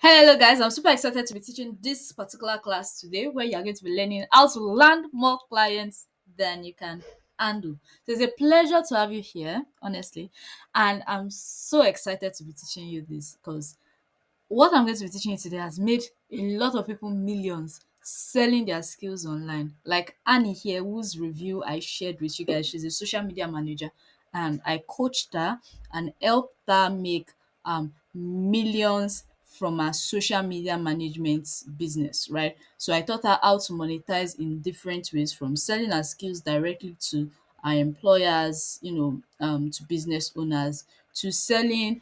Hello, guys. I'm super excited to be teaching this particular class today where you're going to be learning how to land more clients than you can handle. So it's a pleasure to have you here, honestly. And I'm so excited to be teaching you this because what I'm going to be teaching you today has made a lot of people millions selling their skills online. Like Annie here, whose review I shared with you guys, she's a social media manager, and I coached her and helped her make millions from her social media management business, right? So I taught her how to monetize in different ways, from selling her skills directly to our employers, to business owners, to selling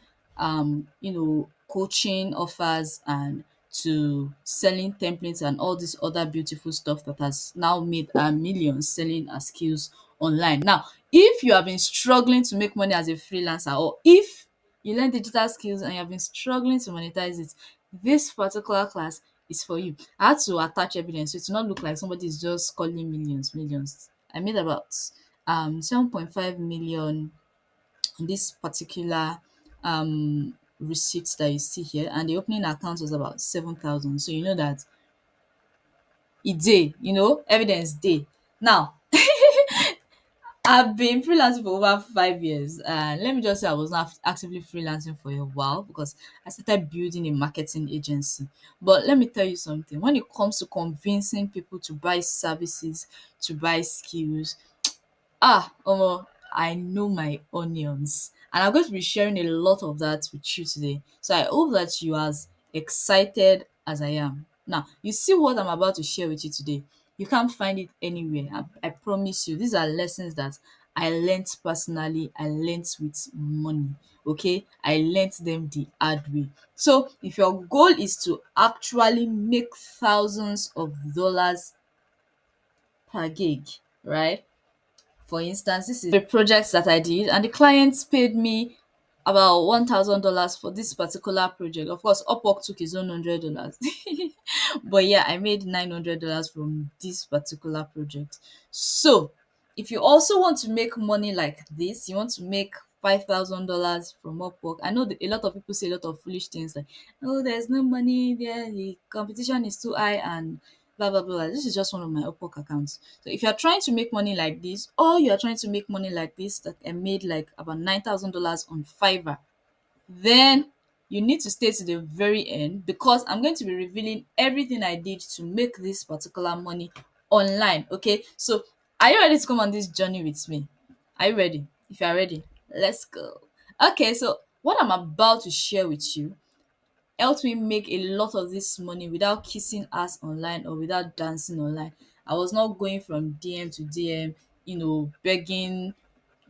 coaching offers, and to selling templates and all this other beautiful stuff that has now made her millions selling her skills online. Now, if you have been struggling to make money as a freelancer, or if you learn digital skills and you have been struggling to monetize it, this particular class is for you. I had to attach evidence so it will not look like somebody is just calling millions. I made about 7.5 million on this particular receipts that you see here, and the opening account was about 7,000. So you know that e dey, evidence dey. Now, I've been freelancing for over 5 years, and let me just say I was not actively freelancing for a while because I started building a marketing agency. But let me tell you something: when it comes to convincing people to buy services, to buy skills, I know my onions, and I'm going to be sharing a lot of that with you today. So I hope that you are as excited as I am. Now, you see what I'm about to share with you today. You can't find it anywhere. I promise you. These are lessons that I learnt personally. I learnt with money. Okay, I learnt them the hard way. So, if your goal is to actually make thousands of dollars per gig, right? For instance, this is a project that I did, and the clients paid me about $1,000 for this particular project. Of course, Upwork took his own $100. But yeah, I made $900 from this particular project. So, if you also want to make money like this, you want to make $5,000 from Upwork. I know that a lot of people say a lot of foolish things like, oh, there's no money there, the competition is too high, and blah blah blah. This is just one of my Upwork accounts. So if you're trying to make money like this, or you're trying to make money like this, that I made like about $9,000 on Fiverr, then you need to stay to the very end because I'm going to be revealing everything I did to make this particular money online. Okay, so are you ready to come on this journey with me? Are you ready? If you are ready, let's go. Okay, so what I'm about to share with you helped me make a lot of this money without kissing ass online or without dancing online. I was not going from DM to DM, begging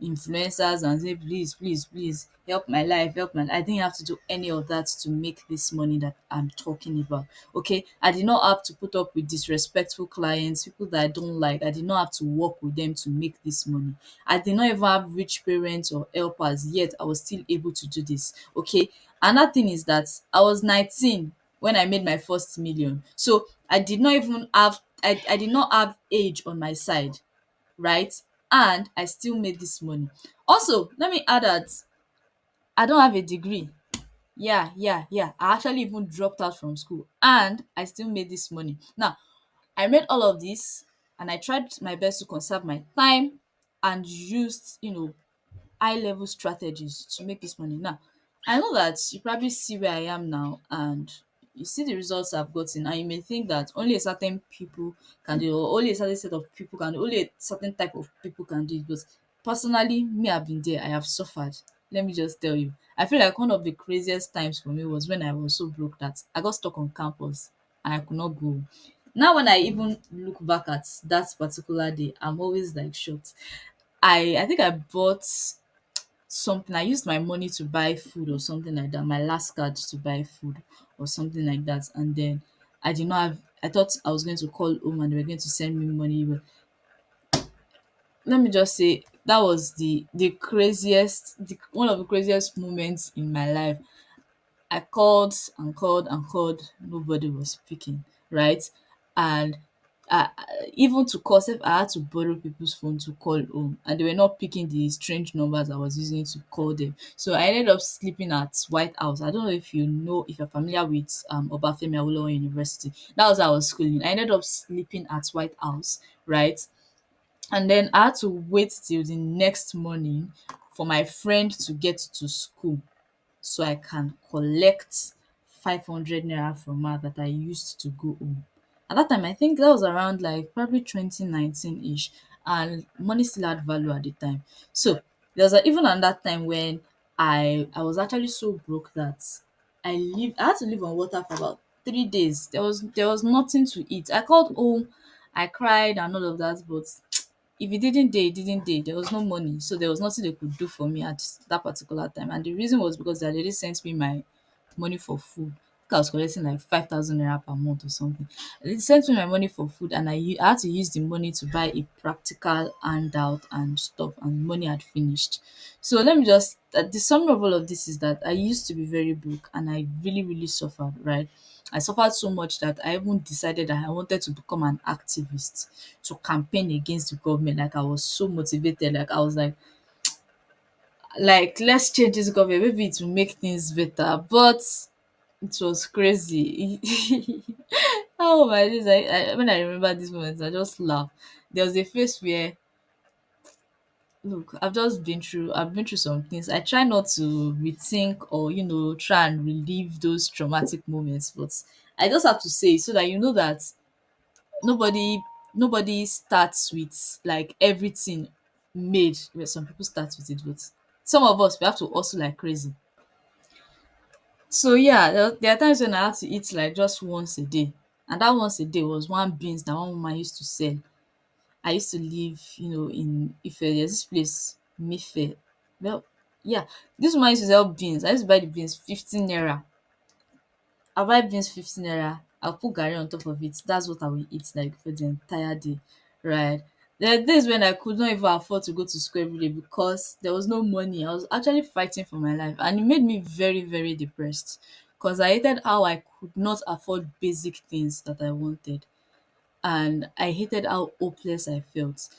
influencers and say, please, please, please help my life, help my. I didn't have to do any of that to make this money that I'm talking about. Okay, I did not have to put up with disrespectful clients, people that I don't like. I did not have to work with them to make this money. I did not even have rich parents or helpers, yet I was still able to do this. Okay, another thing is that I was 19 when I made my first million, so I did not even have I did not have age on my side, right? And I still made this money. Also, let me add that I don't have a degree. Yeah. I actually even dropped out from school and I still made this money. Now, I made all of this and I tried my best to conserve my time and used, high level strategies to make this money. Now, I know that you probably see where I am now and you see the results I've gotten, and you may think that only a certain people can do it, or only a certain set of people can do, only a certain type of people can do it. But personally, me, I've been there, I have suffered. Let me just tell you. I feel like one of the craziest times for me was when I was so broke that I got stuck on campus and I could not go. Now, when I even look back at that particular day, I'm always like shocked. I think I bought something. I used my money to buy food or something like that, my last card to buy food or something like that. And then I did not have, I thought I was going to call home and they were going to send me money. But let me just say that was the craziest, one of the craziest moments in my life. I called and called and called, nobody was picking, right? And Even to call sef, I had to borrow people's phone to call home, and they were not picking the strange numbers I was using to call them. So I ended up sleeping at White House. I don't know if you know, if you're familiar with Obafemi Awolowo University. That was how I was schooling. I ended up sleeping at White House, right? And then I had to wait till the next morning for my friend to get to school so I can collect 500 naira from her that I used to go home. At that time, I think that was around like probably 2019 ish, and money still had value at the time. So there was even another time when I was actually so broke that I had to live on water for about 3 days. There was nothing to eat. I called home, I cried and all of that, but if it didn't dey, it didn't dey. There was no money, so there was nothing they could do for me at that particular time. And the reason was because they already sent me my money for food. I think I was collecting like 5,000 naira per month or something. They sent me my money for food, and I had to use the money to buy a practical handout and stuff, and money had finished. So let me just the summary of all of this is that I used to be very broke, and I really, really suffered, right? I suffered so much that I even decided that I wanted to become an activist to campaign against the government. Like I was so motivated. Like I was like let's change this government. Maybe it will make things better. But it was crazy. Oh my days! When I remember these moments, I just laugh. There was a phase where, look, I've been through some things. I try not to rethink or try and relive those traumatic moments, but I just have to say so that you know that nobody nobody starts with like everything made. Well, some people start with it, but some of us we have to hustle like crazy. So yeah, there are times when I have to eat like just once a day, and that once a day was one beans that one woman used to sell. I used to live, in Ife. There's this place, Mife. Well, yeah, this woman used to sell beans. I used to buy the beans 15 naira. I'll buy beans 15 naira. I'll put garri on top of it. That's what I will eat like for the entire day, right? There are days when I could not even afford to go to school every day because there was no money. I was actually fighting for my life, and it made me very, very depressed because I hated how I could not afford basic things that I wanted, and I hated how hopeless I felt.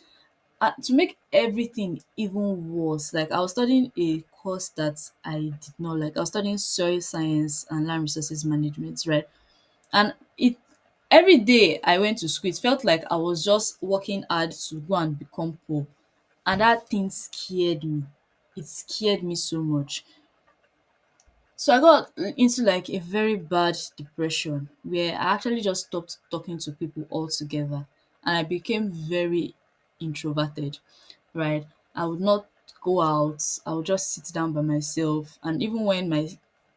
To make everything even worse, like I was studying a course that I did not like. I was studying soil science and land resources management, right? And it every day I went to school, it felt like I was just working hard to go and become poor. And that thing scared me. It scared me so much. So I got into like a very bad depression where I actually just stopped talking to people altogether, and I became very introverted, right? I would not go out, I would just sit down by myself. And even when my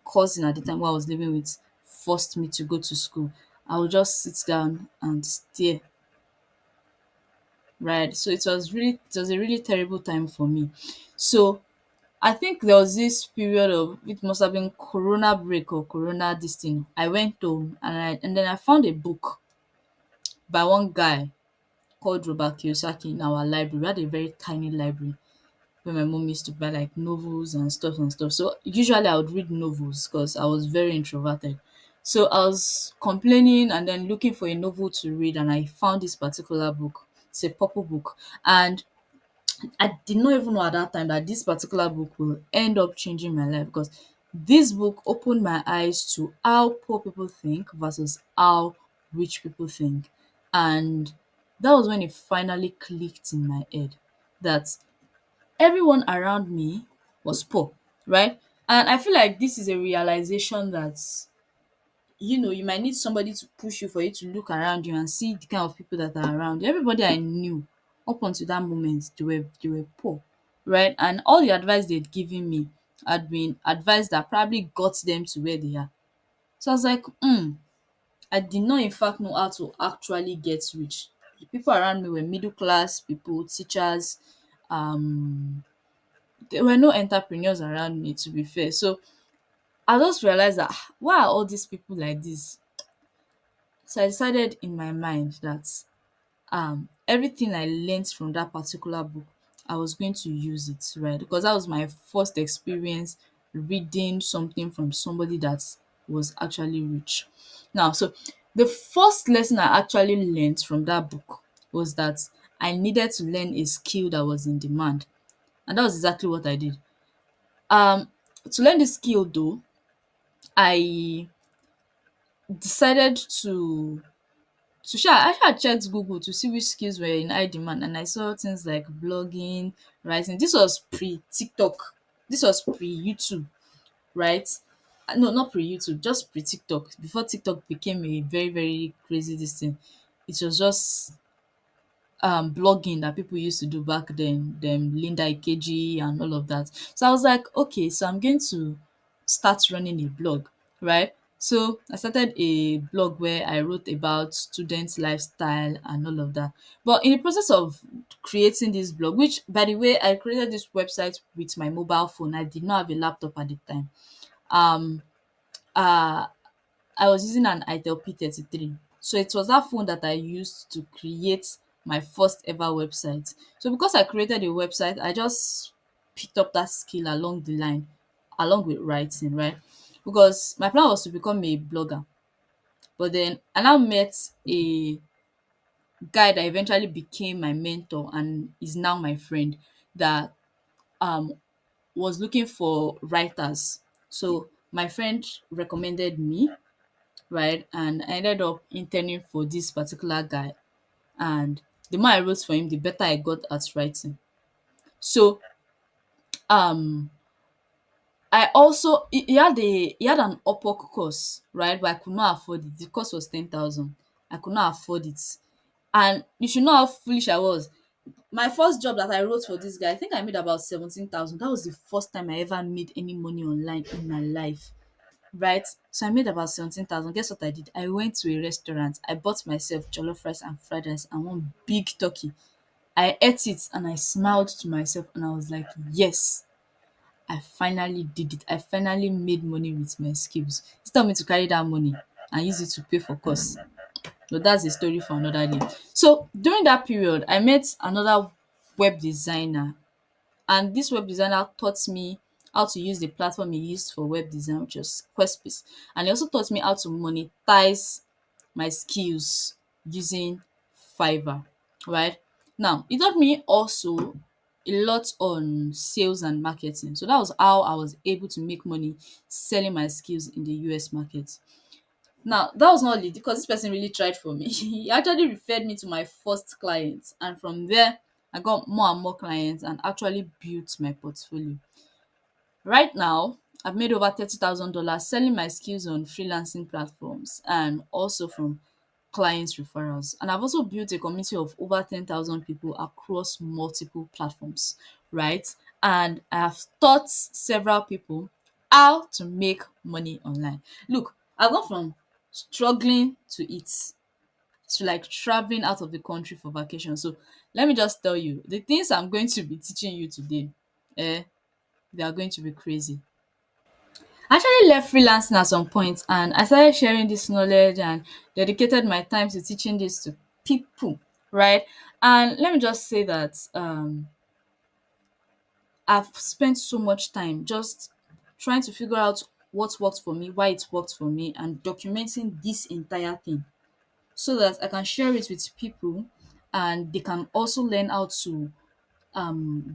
cousin at the time who I was living with forced me to go to school, I would just sit down and stare, right? So it was a really terrible time for me. So I think there was this period of, it must have been Corona break or Corona this thing. I went home, and then I found a book by one guy called Robert Kiyosaki in our library. We had a very tiny library where my mom used to buy like novels and stuff and stuff. So usually I would read novels because I was very introverted. So I was complaining and then looking for a novel to read, and I found this particular book. It's a purple book. And I did not even know at that time that this particular book will end up changing my life, because this book opened my eyes to how poor people think versus how rich people think. And that was when it finally clicked in my head that everyone around me was poor, right? And I feel like this is a realization that you might need somebody to push you for you to look around you and see the kind of people that are around you. Everybody I knew up until that moment, they were poor, right? And all the advice they'd given me had been advice that probably got them to where they are. So I was like, I did not in fact know how to actually get rich. The people around me were middle class people, teachers. There were no entrepreneurs around me, to be fair. So I just realized that, why are all these people like this? So I decided in my mind that everything I learnt from that particular book, I was going to use it, right? Because that was my first experience reading something from somebody that was actually rich. Now, so The first lesson I actually learned from that book was that I needed to learn a skill that was in demand. And that was exactly what I did. Um, to learn this skill though, I decided I checked Google to see which skills were in high demand, and I saw things like blogging, writing. This was pre TikTok. This was pre YouTube, right? No, not pre YouTube, just pre TikTok. Before TikTok became a very, very crazy this thing. It was just blogging that people used to do back then, them Linda Ikeji and all of that. So I was like, okay, so I'm going to start running a blog, right? So I started a blog where I wrote about student lifestyle and all of that. But in the process of creating this blog, which by the way, I created this website with my mobile phone. I did not have a laptop at the time. Um uh I was using an Itel P33. So it was that phone that I used to create my first ever website. So because I created a website, I just picked up that skill along the line, along with writing, right? Because my plan was to become a blogger. But then I now met a guy that eventually became my mentor and is now my friend that um was looking for writers. So my friend recommended me, right? And I ended up interning for this particular guy. And the more I wrote for him, the better I got at writing. So um I also he had an Upwork course, right? But I could not afford it. The course was 10,000. I could not afford it. And you should know how foolish I was. My first job that I wrote for this guy, I think I made about 17,000. That was the first time I ever made any money online in my life. Right? So I made about 17,000. Guess what I did? I went to a restaurant. I bought myself jollof rice and fried rice and one big turkey. I ate it and I smiled to myself and I was like, yes, I finally did it. I finally made money with my skills. Instead of me to carry that money and use it to pay for course. But that's a story for another day. So during that period, I met another web designer, and this web designer taught me how to use the platform he used for web design, which was Squarespace. And he also taught me how to monetize my skills using Fiverr, right? Now, he taught me also a lot on sales and marketing. So that was how I was able to make money selling my skills in the US market. Now, that was not only because this person really tried for me. He actually referred me to my first client, and from there, I got more and more clients and actually built my portfolio. Right now, I've made over $30,000 selling my skills on freelancing platforms and also from clients referrals. And I've also built a community of over 10,000 people across multiple platforms, right? And I have taught several people how to make money online. Look, I've gone from struggling to eat to like traveling out of the country for vacation. So let me just tell you, the things I'm going to be teaching you today, eh, they are going to be crazy. I actually left freelancing at some point and I started sharing this knowledge and dedicated my time to teaching this to people, right? And let me just say that I've spent so much time just trying to figure out what worked for me, why it worked for me, and documenting this entire thing so that I can share it with people and they can also learn how to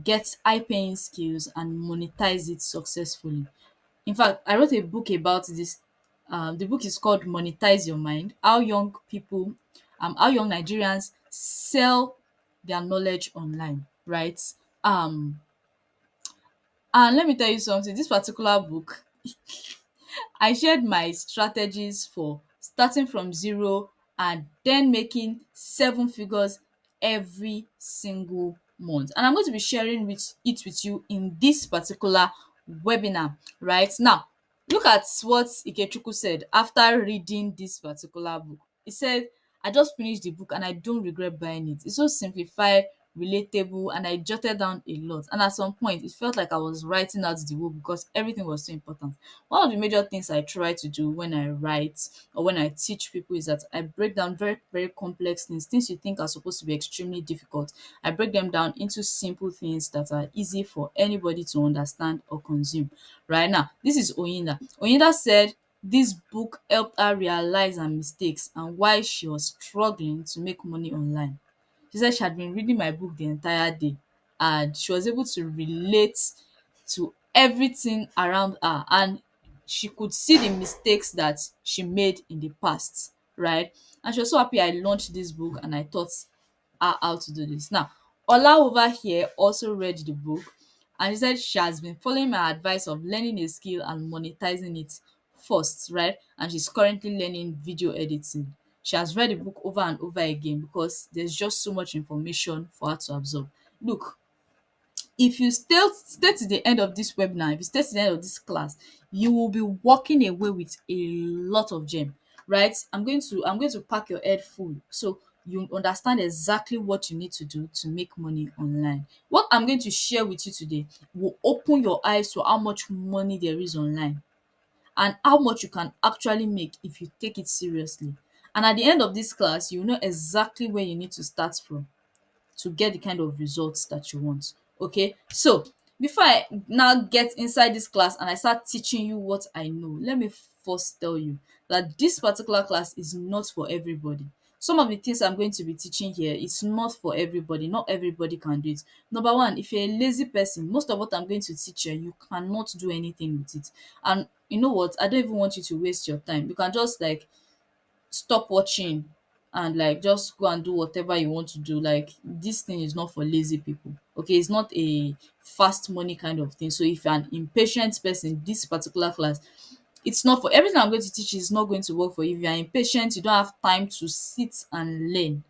get high paying skills and monetize it successfully. In fact, I wrote a book about this. The book is called Monetize Your Mind: How Young Nigerians Sell Their Knowledge Online, right? Um, and let me tell you something, this particular book, I shared my strategies for starting from zero and then making seven figures every single month. And I'm going to be sharing with you in this particular webinar right now. Look at what Ikechukwu said after reading this particular book. He said, I just finished the book and I don't regret buying it. It's so simplified, relatable, and I jotted down a lot. And at some point, it felt like I was writing out the book because everything was so important. One of the major things I try to do when I write or when I teach people is that I break down very, very complex things you think are supposed to be extremely difficult. I break them down into simple things that are easy for anybody to understand or consume. Right now, this is Oyinda. Oyinda said This book helped her realize her mistakes and why she was struggling to make money online. She said she had been reading my book the entire day and she was able to relate to everything around her, and she could see the mistakes that she made in the past, right? And she was so happy I launched this book and I taught her how to do this. Now, Ola over here also read the book and she said she has been following my advice of learning a skill and monetizing it first, right? And she's currently learning video editing. She has read the book over and over again because there's just so much information for her to absorb. Look, if you stay to the end of this webinar, if you stay to the end of this class, you will be walking away with a lot of gem, right? I'm going to pack your head full so you understand exactly what you need to do to make money online. What I'm going to share with you today will open your eyes to how much money there is online and how much you can actually make if you take it seriously. And at the end of this class, you know exactly where you need to start from to get the kind of results that you want. Okay, so before I now get inside this class and I start teaching you what I know, let me first tell you that this particular class is not for everybody. Some of the things I'm going to be teaching here, it's not for everybody. Not everybody can do it. Number one, if you're a lazy person, most of what I'm going to teach you cannot do anything with it. And you know what? I don't even want you to waste your time. You can just like stop watching and like just go and do whatever you want to do. Like this thing is not for lazy people. Okay, it's not a fast money kind of thing. So if you're an impatient person, this particular class, it's not for everything I'm going to teach you is not going to work for you. If you're impatient, you don't have time to sit and learn.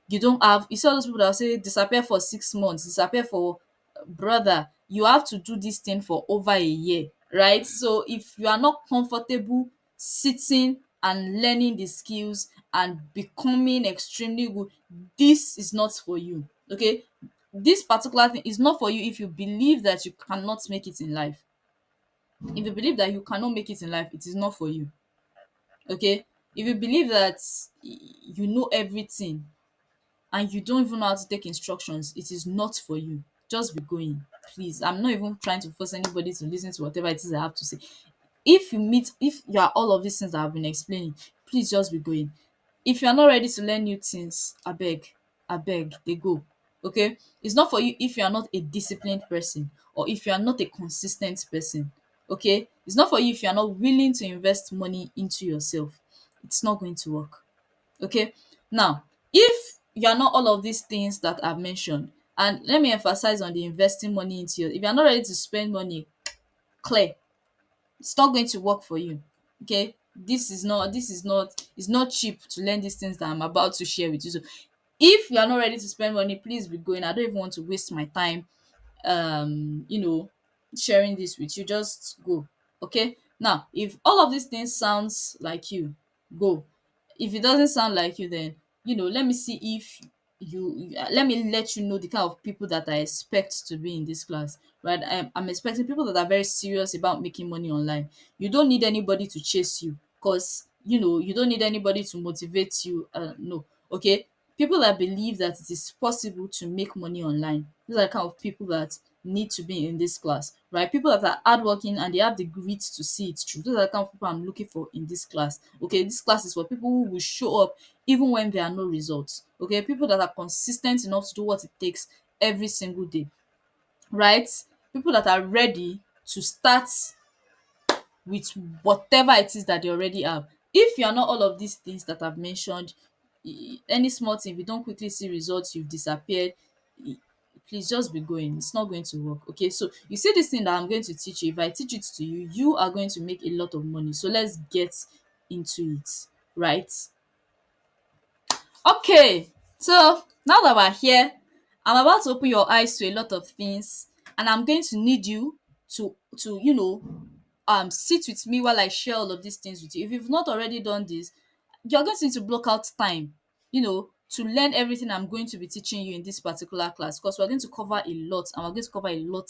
You don't have, you see all those people that say disappear for 6 months, disappear for, brother, you have to do this thing for over a year, right? So if you are not comfortable sitting and learning the skills and becoming extremely good, this is not for you. Okay, this particular thing is not for you if you believe that you cannot make it in life. If you believe that you cannot make it in life, it is not for you. Okay, if you believe that you know everything and you don't even know how to take instructions, it is not for you. Just be going, please. I'm not even trying to force anybody to listen to whatever it is I have to say. If you are all of these things that I've been explaining, please just be going. If you are not ready to learn new things, abeg dey go. Okay, it's not for you if you are not a disciplined person or if you are not a consistent person. Okay, it's not for you if you are not willing to invest money into yourself. It's not going to work. Okay, now if you are not all of these things that I've mentioned, and let me emphasize on the investing money into your, if you are not ready to spend money, clear, it's not going to work for you. Okay, this is not it's not cheap to learn these things that I'm about to share with you. So if you are not ready to spend money, please be going. I don't even want to waste my time you know sharing this with you. Just go. Okay, now if all of these things sounds like you, go. If it doesn't sound like you, then let me see if let me let you know the kind of people that I expect to be in this class, right? I'm expecting people that are very serious about making money online. You don't need anybody to chase you, because you don't need anybody to motivate you. No. Okay, people that believe that it is possible to make money online, these are the kind of people that need to be in this class, right? People that are hardworking and they have the grit to see it through. Those are the kind of people I'm looking for in this class. Okay, this class is for people who will show up even when there are no results. Okay, people that are consistent enough to do what it takes every single day, right? People that are ready to start with whatever it is that they already have. If you are not all of these things that I've mentioned, any small thing, if you don't quickly see results, you've disappeared, e- please just be going. It's not going to work. Okay, so you see this thing that I'm going to teach you, if I teach it to you, you are going to make a lot of money. So let's get into it, right? Okay, so now that we're here, I'm about to open your eyes to a lot of things, and I'm going to need you to sit with me while I share all of these things with you. If you've not already done this, you're going to need to block out time, to learn everything I'm going to be teaching you in this particular class, because we're going to cover a lot, and we're going to cover a lot.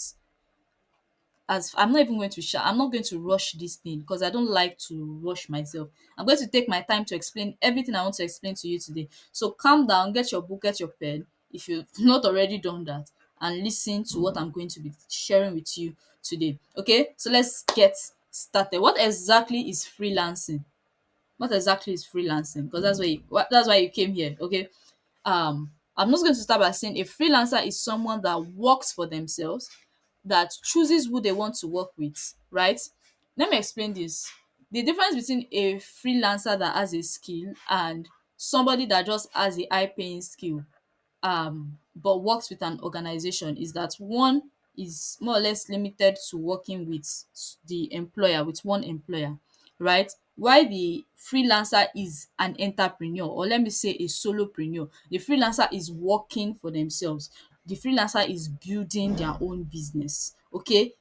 As I'm not even going to I'm not going to rush this thing because I don't like to rush myself. I'm going to take my time to explain everything I want to explain to you today. So calm down, get your book, get your pen if you've not already done that, and listen to what I'm going to be sharing with you today. Okay, so let's get started. What exactly is freelancing? What exactly is freelancing? Because that's why you came here. Okay. I'm not going to start by saying a freelancer is someone that works for themselves, that chooses who they want to work with, right? Let me explain this. The difference between a freelancer that has a skill and somebody that just has a high paying skill, but works with an organization, is that one is more or less limited to working with the employer, with one employer, right? While the freelancer is an entrepreneur, or let me say a solopreneur. The freelancer is working for themselves. The freelancer is building their own business. Okay,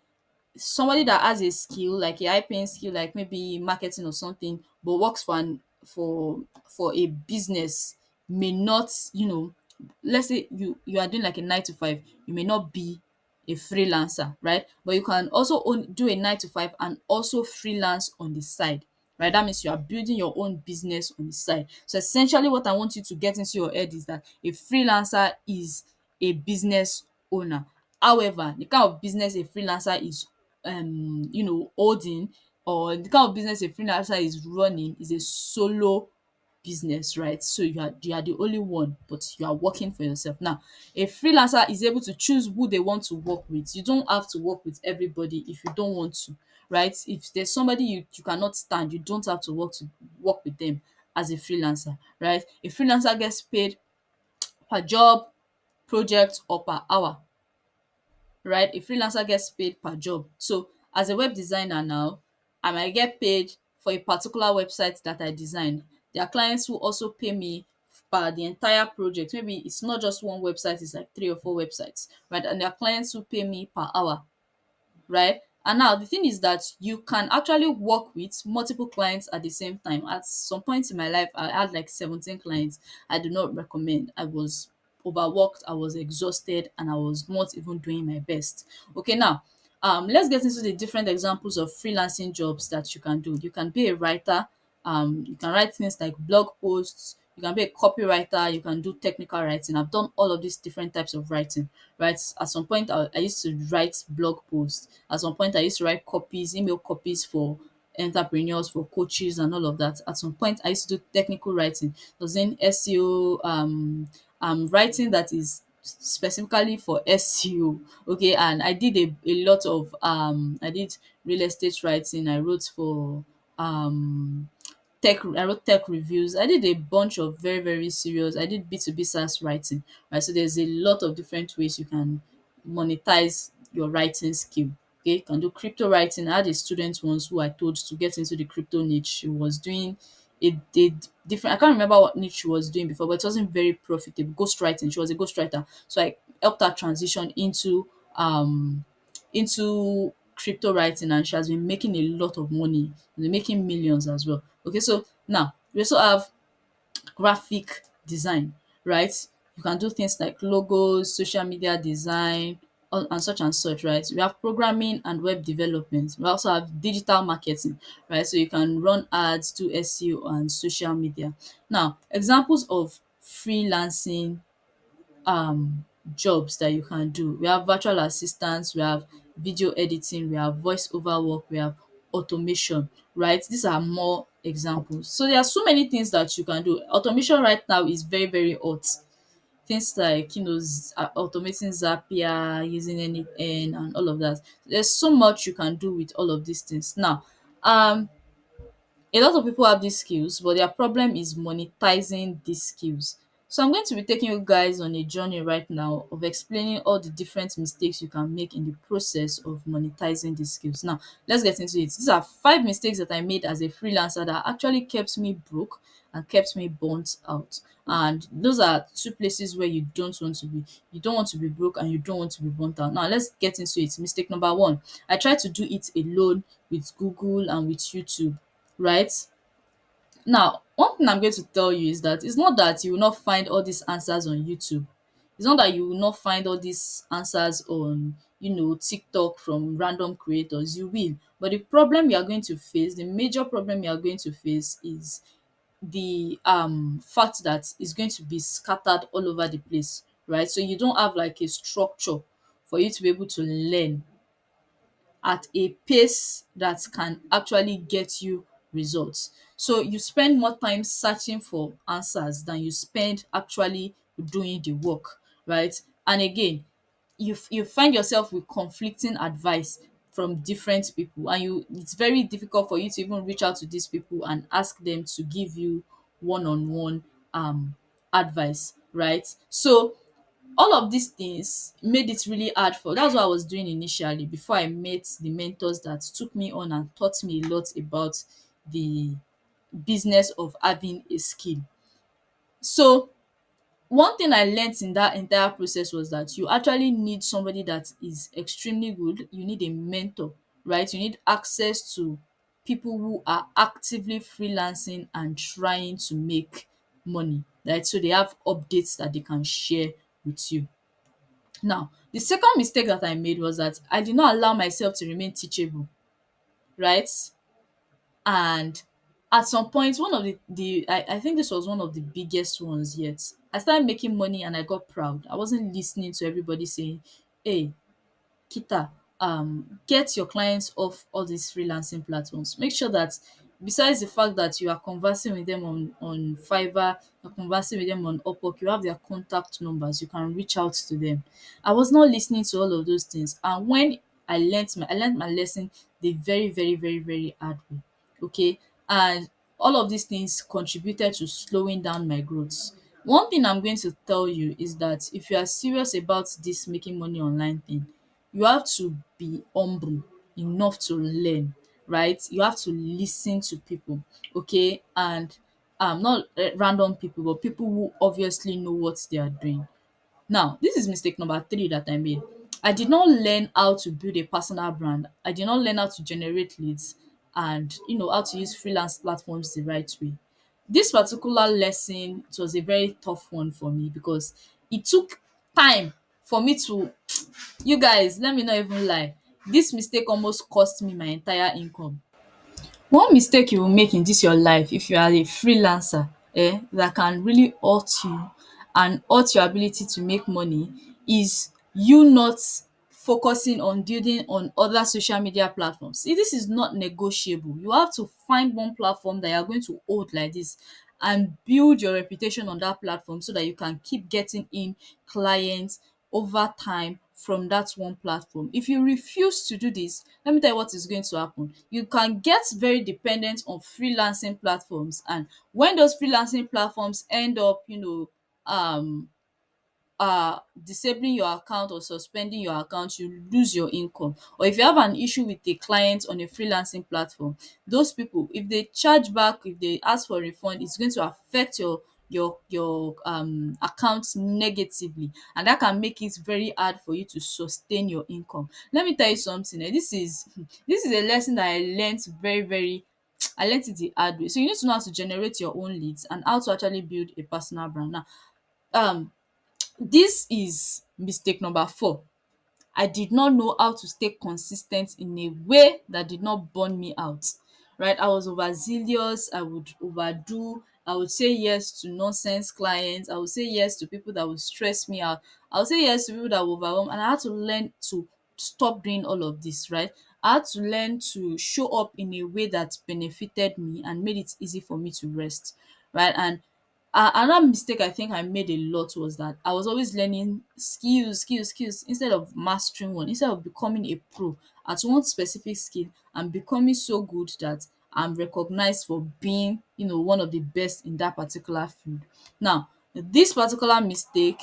somebody that has a skill, like a high paying skill, like maybe marketing or something, but works for a business, may not, let's say you are doing like a 9 to 5, you may not be a freelancer, right? But you can also do a 9 to 5 and also freelance on the side, right? That means you are building your own business on the side. So essentially, what I want you to get into your head is that a freelancer is a business owner. However, the kind of business a freelancer is holding, or the kind of business a freelancer is running, is a solo business, right? So you are the only one, but you are working for yourself. Now, a freelancer is able to choose who they want to work with. You don't have to work with everybody if you don't want to, right? If there's somebody you cannot stand, you don't have to work with them as a freelancer, right? A freelancer gets paid per job, project, or per hour, right? A freelancer gets paid per job. So as a web designer now, I might get paid for a particular website that I designed. There are clients who also pay me per the entire project. Maybe it's not just one website, it's like 3 or 4 websites, right? And there are clients who pay me per hour, right? And now the thing is that you can actually work with multiple clients at the same time. At some point in my life, I had like 17 clients. I do not recommend. I was overworked, I was exhausted, and I was not even doing my best. Okay, now let's get into the different examples of freelancing jobs that you can do. You can be a writer, you can write things like blog posts, you can be a copywriter, you can do technical writing. I've done all of these different types of writing, right? At some point, I used to write blog posts. At some point, I used to write copies, email copies for entrepreneurs, for coaches, and all of that. At some point, I used to do technical writing. I was in SEO, writing that is specifically for SEO. Okay, and I did a lot of I did real estate writing. I wrote for I wrote tech reviews. I did a bunch of very, very serious. I did B2B SaaS writing, right? So there's a lot of different ways you can monetize your writing skill. Okay, you can do crypto writing. I had a student once who I told to get into the crypto niche. She was doing a different, I can't remember what niche she was doing before, but it wasn't very profitable. Ghostwriting. She was a ghostwriter. So I helped her transition into crypto writing, and she has been making a lot of money. She's been making millions as well. Okay, so now we also have graphic design, right? You can do things like logos, social media design, and such and such, right? We have programming and web development. We also have digital marketing, right? So you can run ads, do SEO and social media. Now, examples of freelancing jobs that you can do. We have virtual assistants, we have video editing, we have voice over work, we have automation, right? These are more examples. So there are so many things that you can do. Automation right now is very, very hot. Things like, automating Zapier, using NN and all of that. There's so much you can do with all of these things. Now, a lot of people have these skills, but their problem is monetizing these skills. So I'm going to be taking you guys on a journey right now of explaining all the different mistakes you can make in the process of monetizing these skills. Now, let's get into it. These are 5 mistakes that I made as a freelancer that actually kept me broke and kept me burnt out. And those are 2 places where you don't want to be. You don't want to be broke and you don't want to be burnt out. Now, let's get into it. Mistake number 1. I tried to do it alone with Google and with YouTube, right? Now, one thing I'm going to tell you is that it's not that you will not find all these answers on YouTube. It's not that you will not find all these answers on, TikTok from random creators. You will. But the problem you are going to face, the major problem you are going to face is the fact that it's going to be scattered all over the place, right? So you don't have like a structure for you to be able to learn, at a pace that can actually get you results. So you spend more time searching for answers than you spend actually doing the work, right? And again, you find yourself with conflicting advice from different people, and it's very difficult for you to even reach out to these people and ask them to give you one-on-one advice, right? So all of these things made it really hard for that's what I was doing initially before I met the mentors that took me on and taught me a lot about the business of having a skill. So one thing I learnt in that entire process was that you actually need somebody that is extremely good. You need a mentor, right? You need access to people who are actively freelancing and trying to make money, right? So they have updates that they can share with you. Now, the second mistake that I made was that I did not allow myself to remain teachable, right? And at some point, one of I think this was one of the biggest ones yet. I started making money and I got proud. I wasn't listening to everybody saying, hey, Kita, get your clients off all these freelancing platforms. Make sure that besides the fact that you are conversing with them on Fiverr, you're conversing with them on Upwork, you have their contact numbers, you can reach out to them. I was not listening to all of those things. And when I learned my lesson the very, very, very, very hard way. Okay. And all of these things contributed to slowing down my growth. One thing I'm going to tell you is that if you are serious about this making money online thing, you have to be humble enough to learn, right? You have to listen to people, okay? And not random people, but people who obviously know what they are doing. Now, this is mistake number three that I made. I did not learn how to build a personal brand. I did not learn how to generate leads and how to use freelance platforms the right way. This particular lesson, it was a very tough one for me because it took time for me to you guys, let me not even lie. This mistake almost cost me my entire income. One mistake you will make in this your life if you are a freelancer that can really hurt you and hurt your ability to make money is you not focusing on building on other social media platforms. See, this is not negotiable. You have to find one platform that you are going to hold like this and build your reputation on that platform so that you can keep getting in clients over time from that one platform. If you refuse to do this, let me tell you what is going to happen. You can get very dependent on freelancing platforms, and when those freelancing platforms end up, um disabling your account or suspending your account, you lose your income. Or if you have an issue with a client on a freelancing platform, those people, if they charge back, if they ask for refund, it's going to affect your account negatively, and that can make it very hard for you to sustain your income. Let me tell you something. This is a lesson that I learned very, very I learned it the hard way. So you need to know how to generate your own leads and how to actually build a personal brand. Now, um this is mistake number four. I did not know how to stay consistent in a way that did not burn me out, right? I was overzealous, I would overdo, I would say yes to nonsense clients, I would say yes to people that would stress me out, I would say yes to people that would overwhelm, and I had to learn to stop doing all of this, right? I had to learn to show up in a way that benefited me and made it easy for me to rest, right? And another mistake I think I made a lot was that I was always learning skills instead of mastering one, instead of becoming a pro at one specific skill and becoming so good that I'm recognized for being, one of the best in that particular field. Now, this particular mistake,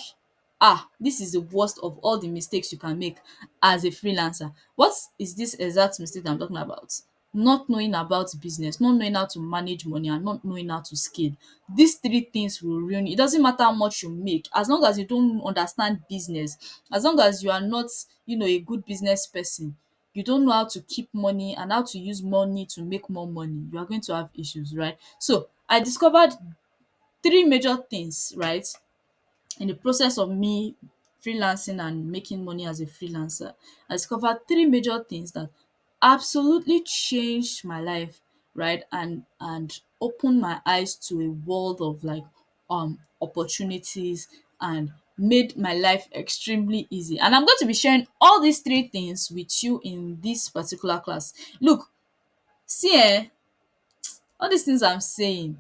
this is the worst of all the mistakes you can make as a freelancer. What is this exact mistake I'm talking about? Not knowing about business, not knowing how to manage money, and not knowing how to scale. These three things will ruin you. It doesn't matter how much you make, as long as you don't understand business, as long as you are not, a good business person, you don't know how to keep money and how to use money to make more money, you are going to have issues, right? So I discovered three major things, right, in the process of me freelancing and making money as a freelancer. I discovered three major things that absolutely changed my life, right? And opened my eyes to a world of like opportunities and made my life extremely easy. And I'm going to be sharing all these three things with you in this particular class. Look, see all these things I'm saying,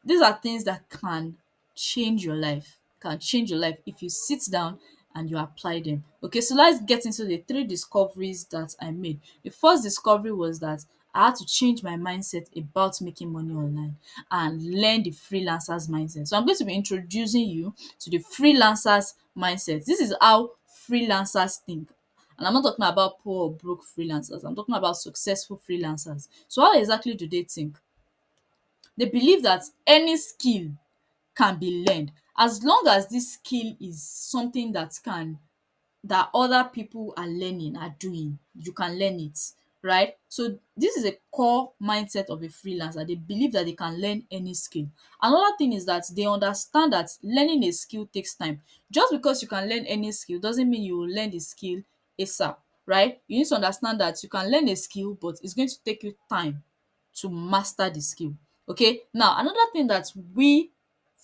these are things that can change your life, can change your life if you sit down and you apply them. Okay, so let's get into the three discoveries that I made. The first discovery was that I had to change my mindset about making money online and learn the freelancers mindset. So I'm going to be introducing you to the freelancers mindset. This is how freelancers think. And I'm not talking about poor or broke freelancers. I'm talking about successful freelancers. So how exactly do they think? They believe that any skill can be learned as long as this skill is something that other people are learning, are doing, you can learn it, right? So this is a core mindset of a freelancer. They believe that they can learn any skill. Another thing is that they understand that learning a skill takes time. Just because you can learn any skill doesn't mean you will learn the skill ASAP, right? You need to understand that you can learn a skill, but it's going to take you time to master the skill. Okay, now another thing that we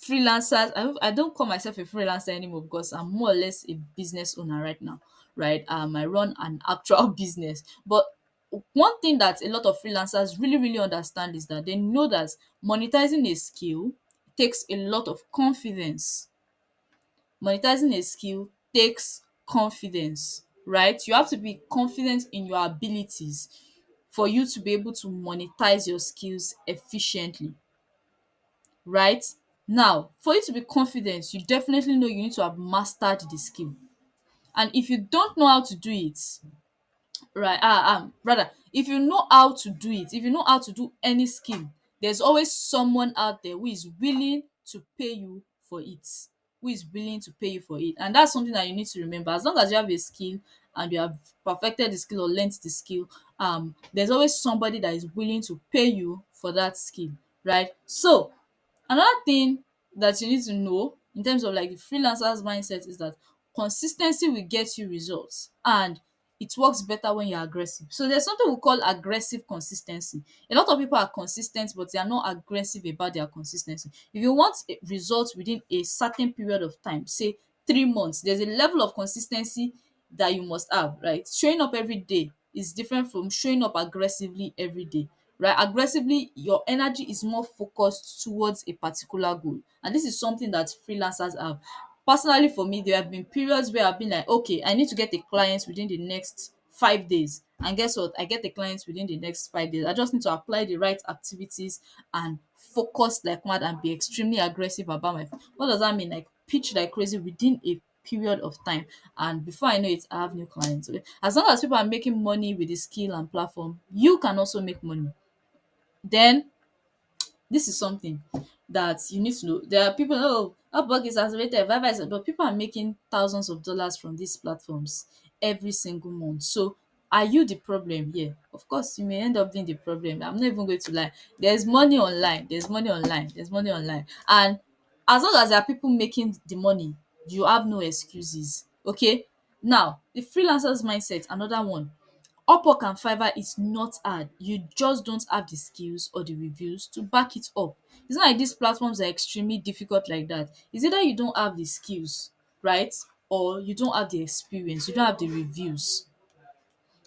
freelancers, I don't call myself a freelancer anymore because I'm more or less a business owner right now, right? I run an actual business. But one thing that a lot of freelancers really understand is that they know that monetizing a skill takes a lot of confidence. Monetizing a skill takes confidence, right? You have to be confident in your abilities for you to be able to monetize your skills efficiently, right? Now, for you to be confident, you definitely know you need to have mastered the skill. And if you don't know how to do it, right, rather, if you know how to do it, if you know how to do any skill, there's always someone out there who is willing to pay you for it, who is willing to pay you for it. And that's something that you need to remember. As long as you have a skill and you have perfected the skill or learnt the skill, there's always somebody that is willing to pay you for that skill, right? So another thing that you need to know in terms of like the freelancer's mindset is that consistency will get you results, and it works better when you're aggressive. So there's something we call aggressive consistency. A lot of people are consistent, but they are not aggressive about their consistency. If you want a result within a certain period of time, say 3 months, there's a level of consistency that you must have, right? Showing up every day is different from showing up aggressively every day, right? Aggressively, your energy is more focused towards a particular goal. And this is something that freelancers have. Personally, for me, there have been periods where I've been like, okay, I need to get a client within the next 5 days. And guess what? I get the clients within the next 5 days. I just need to apply the right activities and focus like mad and be extremely aggressive about my. What does that mean? Like pitch like crazy within a period of time, and before I know it, I have new clients. Okay, as long as people are making money with the skill and platform, you can also make money. Then this is something that you need to know. There are people, oh, Upwork is saturated, Fiverr is, but people are making thousands of dollars from these platforms every single month. So are you the problem here? Of course, you may end up being the problem. I'm not even going to lie. There's money online. There's money online. There's money online. And as long as there are people making the money, you have no excuses. Okay. Now, the freelancers mindset, another one. Upwork and Fiverr is not hard. You just don't have the skills or the reviews to back it up. It's not like these platforms are extremely difficult like that. It's either you don't have the skills, right? Or you don't have the experience, you don't have the reviews.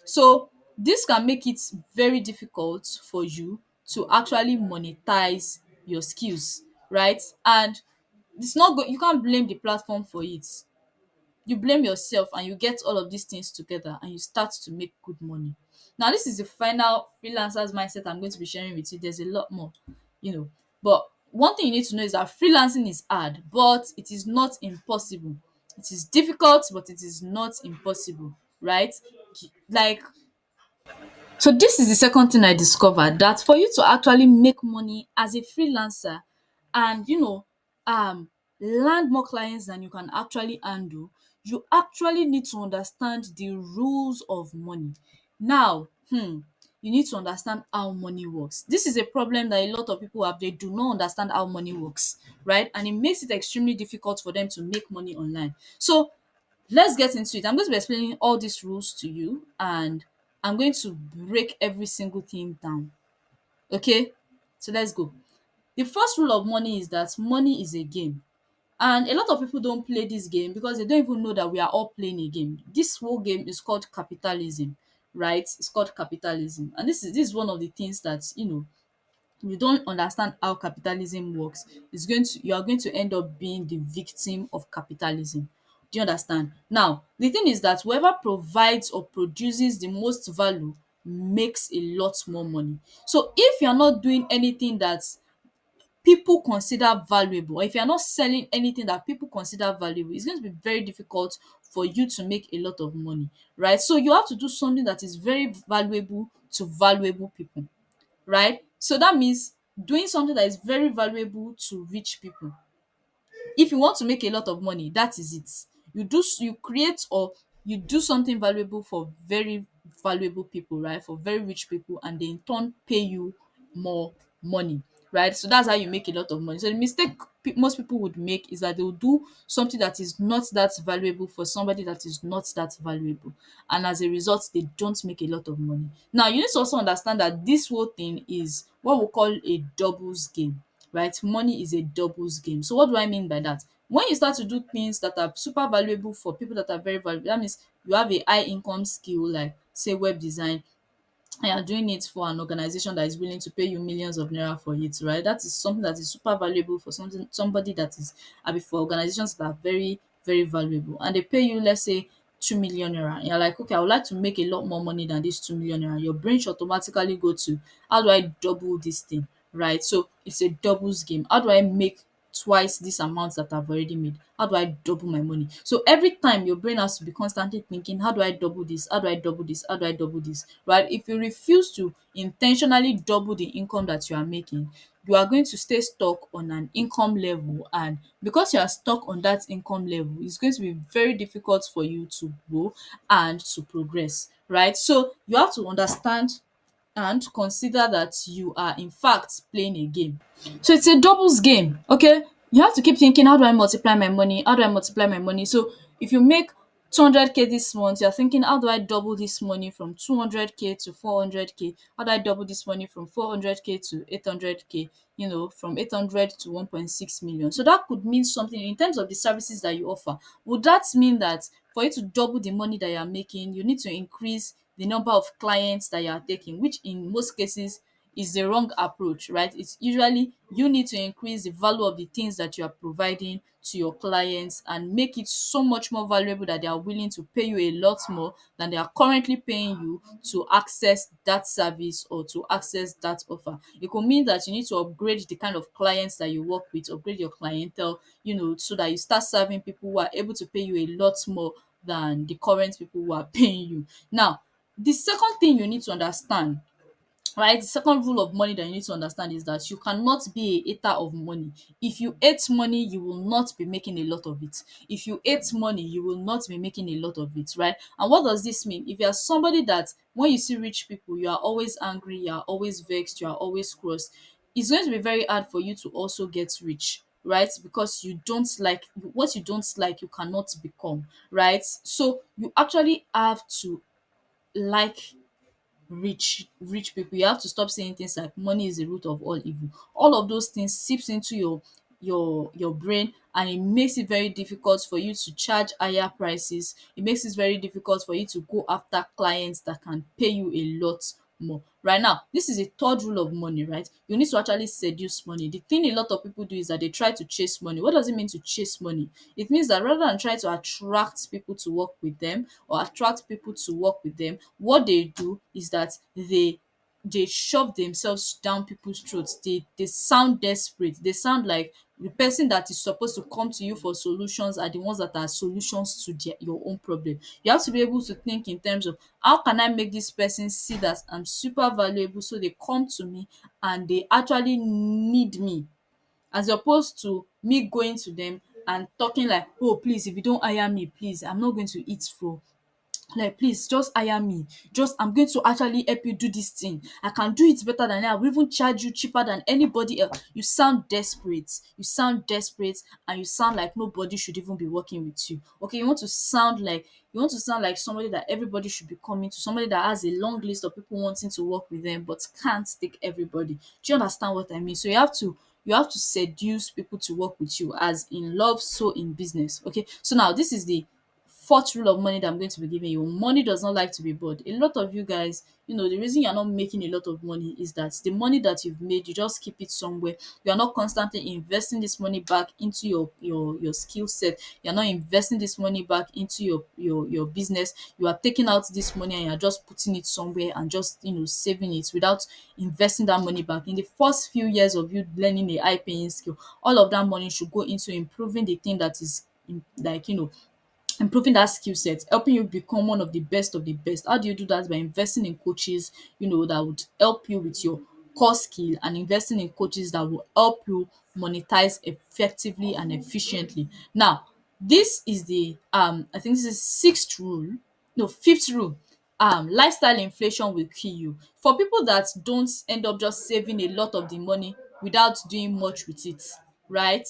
So this can make it very difficult for you to actually monetize your skills, right? And it's not good. You can't blame the platform for it. You blame yourself and you get all of these things together and you start to make good money. Now, this is the final freelancers mindset I'm going to be sharing with you. There's a lot more, you know. But one thing you need to know is that freelancing is hard, but it is not impossible. It is difficult, but it is not impossible, right? Like, so this is the second thing I discovered, that for you to actually make money as a freelancer and land more clients than you can actually handle, you actually need to understand the rules of money. Now, you need to understand how money works. This is a problem that a lot of people have. They do not understand how money works, right? And it makes it extremely difficult for them to make money online. So let's get into it. I'm going to be explaining all these rules to you, and I'm going to break every single thing down. Okay? So let's go. The first rule of money is that money is a game. And a lot of people don't play this game because they don't even know that we are all playing a game. This whole game is called capitalism, right? It's called capitalism. And this is one of the things that, you don't understand how capitalism works, you are going to end up being the victim of capitalism. Do you understand? Now, the thing is that whoever provides or produces the most value makes a lot more money. So if you're not doing anything that people consider valuable, or if you're not selling anything that people consider valuable, it's going to be very difficult for you to make a lot of money, right? So you have to do something that is very valuable to valuable people, right? So that means doing something that is very valuable to rich people. If you want to make a lot of money, that is it. You create or you do something valuable for very valuable people, right? For very rich people, and they in turn pay you more money, right? So that's how you make a lot of money. So the mistake most people would make is that they will do something that is not that valuable for somebody that is not that valuable, and as a result they don't make a lot of money. Now you need to also understand that this whole thing is what we call a doubles game, right? Money is a doubles game. So what do I mean by that? When you start to do things that are super valuable for people that are very valuable, that means you have a high income skill, like say web design, and you're doing it for an organization that is willing to pay you millions of naira for it, right? That is something that is super valuable for somebody that is, for organizations that are very, very valuable, and they pay you, let's say, 2 million naira. And you're like, okay, I would like to make a lot more money than this 2 million naira. Your brain should automatically go to, how do I double this thing, right? So it's a doubles game. How do I make twice this amount that I've already made? How do I double my money? So every time your brain has to be constantly thinking, how do I double this? How do I double this? How do I double this? Right? If you refuse to intentionally double the income that you are making, you are going to stay stuck on an income level, and because you are stuck on that income level, it's going to be very difficult for you to grow and to progress, right? So you have to understand and consider that you are in fact playing a game. So it's a doubles game, okay? You have to keep thinking, how do I multiply my money? How do I multiply my money? So if you make 200k this month, you're thinking, how do I double this money from 200k to 400k? How do I double this money from 400k to 800k? From 800 to 1.6 million. So that could mean something in terms of the services that you offer. Would that mean that for you to double the money that you're making, you need to increase the number of clients that you are taking, which in most cases is the wrong approach, right? It's usually you need to increase the value of the things that you are providing to your clients and make it so much more valuable that they are willing to pay you a lot more than they are currently paying you to access that service or to access that offer. It could mean that you need to upgrade the kind of clients that you work with, upgrade your clientele, so that you start serving people who are able to pay you a lot more than the current people who are paying you. Now, the second thing you need to understand, right, the second rule of money that you need to understand is that you cannot be a hater of money. If you hate money, you will not be making a lot of it. If you hate money, you will not be making a lot of it, right? And what does this mean? If you are somebody that when you see rich people, you are always angry, you are always vexed, you are always cross, it's going to be very hard for you to also get rich, right? Because you don't like what you don't like, you cannot become, right? So you actually have to like rich people. You have to stop saying things like money is the root of all evil. All of those things seeps into your brain, and it makes it very difficult for you to charge higher prices. It makes it very difficult for you to go after clients that can pay you a lot more. Right now, this is a third rule of money, right? You need to actually seduce money. The thing a lot of people do is that they try to chase money. What does it mean to chase money? It means that rather than try to attract people to work with them or attract people to work with them, what they do is that they shove themselves down people's throats. They sound desperate. They sound like the person that is supposed to come to you for solutions are the ones that are solutions to your own problem. You have to be able to think in terms of, how can I make this person see that I'm super valuable, so they come to me and they actually need me, as opposed to me going to them and talking like, oh please, if you don't hire me, please, I'm not going to eat for, like, please just hire me, just I'm going to actually help you do this thing, I can do it better than you, I will even charge you cheaper than anybody else. You sound desperate, and you sound like nobody should even be working with you. Okay, you want to sound like somebody that everybody should be coming to, somebody that has a long list of people wanting to work with them but can't take everybody. Do you understand what I mean? So you have to you have to seduce people to work with you, as in love, so in business. Okay, so now this is the fourth rule of money that I'm going to be giving you. Money does not like to be bought. A lot of you guys, the reason you're not making a lot of money is that the money that you've made, you just keep it somewhere. You're not constantly investing this money back into your skill set. You're not investing this money back into your business. You are taking out this money and you're just putting it somewhere and just saving it without investing that money back. In the first few years of you learning a high paying skill, all of that money should go into improving the thing that is like improving that skill set, helping you become one of the best of the best. How do you do that? By investing in coaches, that would help you with your core skill, and investing in coaches that will help you monetize effectively and efficiently. Now, this is the I think this is sixth rule, no, fifth rule. Lifestyle inflation will kill you. For people that don't end up just saving a lot of the money without doing much with it, right?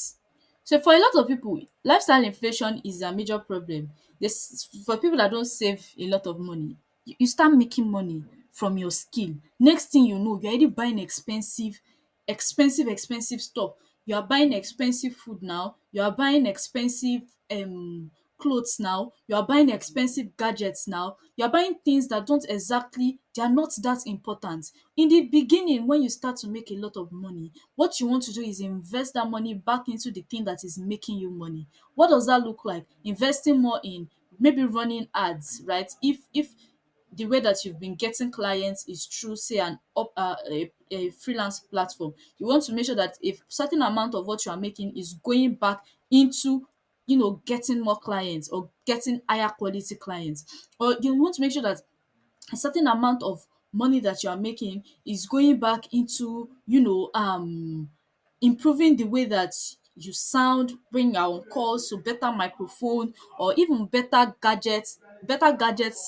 So for a lot of people, lifestyle inflation is a major problem. This for people that don't save a lot of money, you start making money from your skill. Next thing you know, you're already buying expensive stuff. You are buying expensive food now. You are buying expensive clothes now. You are buying expensive gadgets now. You are buying things that don't exactly, they are not that important. In the beginning, when you start to make a lot of money, what you want to do is invest that money back into the thing that is making you money. What does that look like? Investing more in maybe running ads, right? If the way that you've been getting clients is through, say, a freelance platform, you want to make sure that a certain amount of what you are making is going back into getting more clients or getting higher quality clients. Or you want to make sure that a certain amount of money that you are making is going back into improving the way that you sound when you're on calls, so better microphone or even better gadgets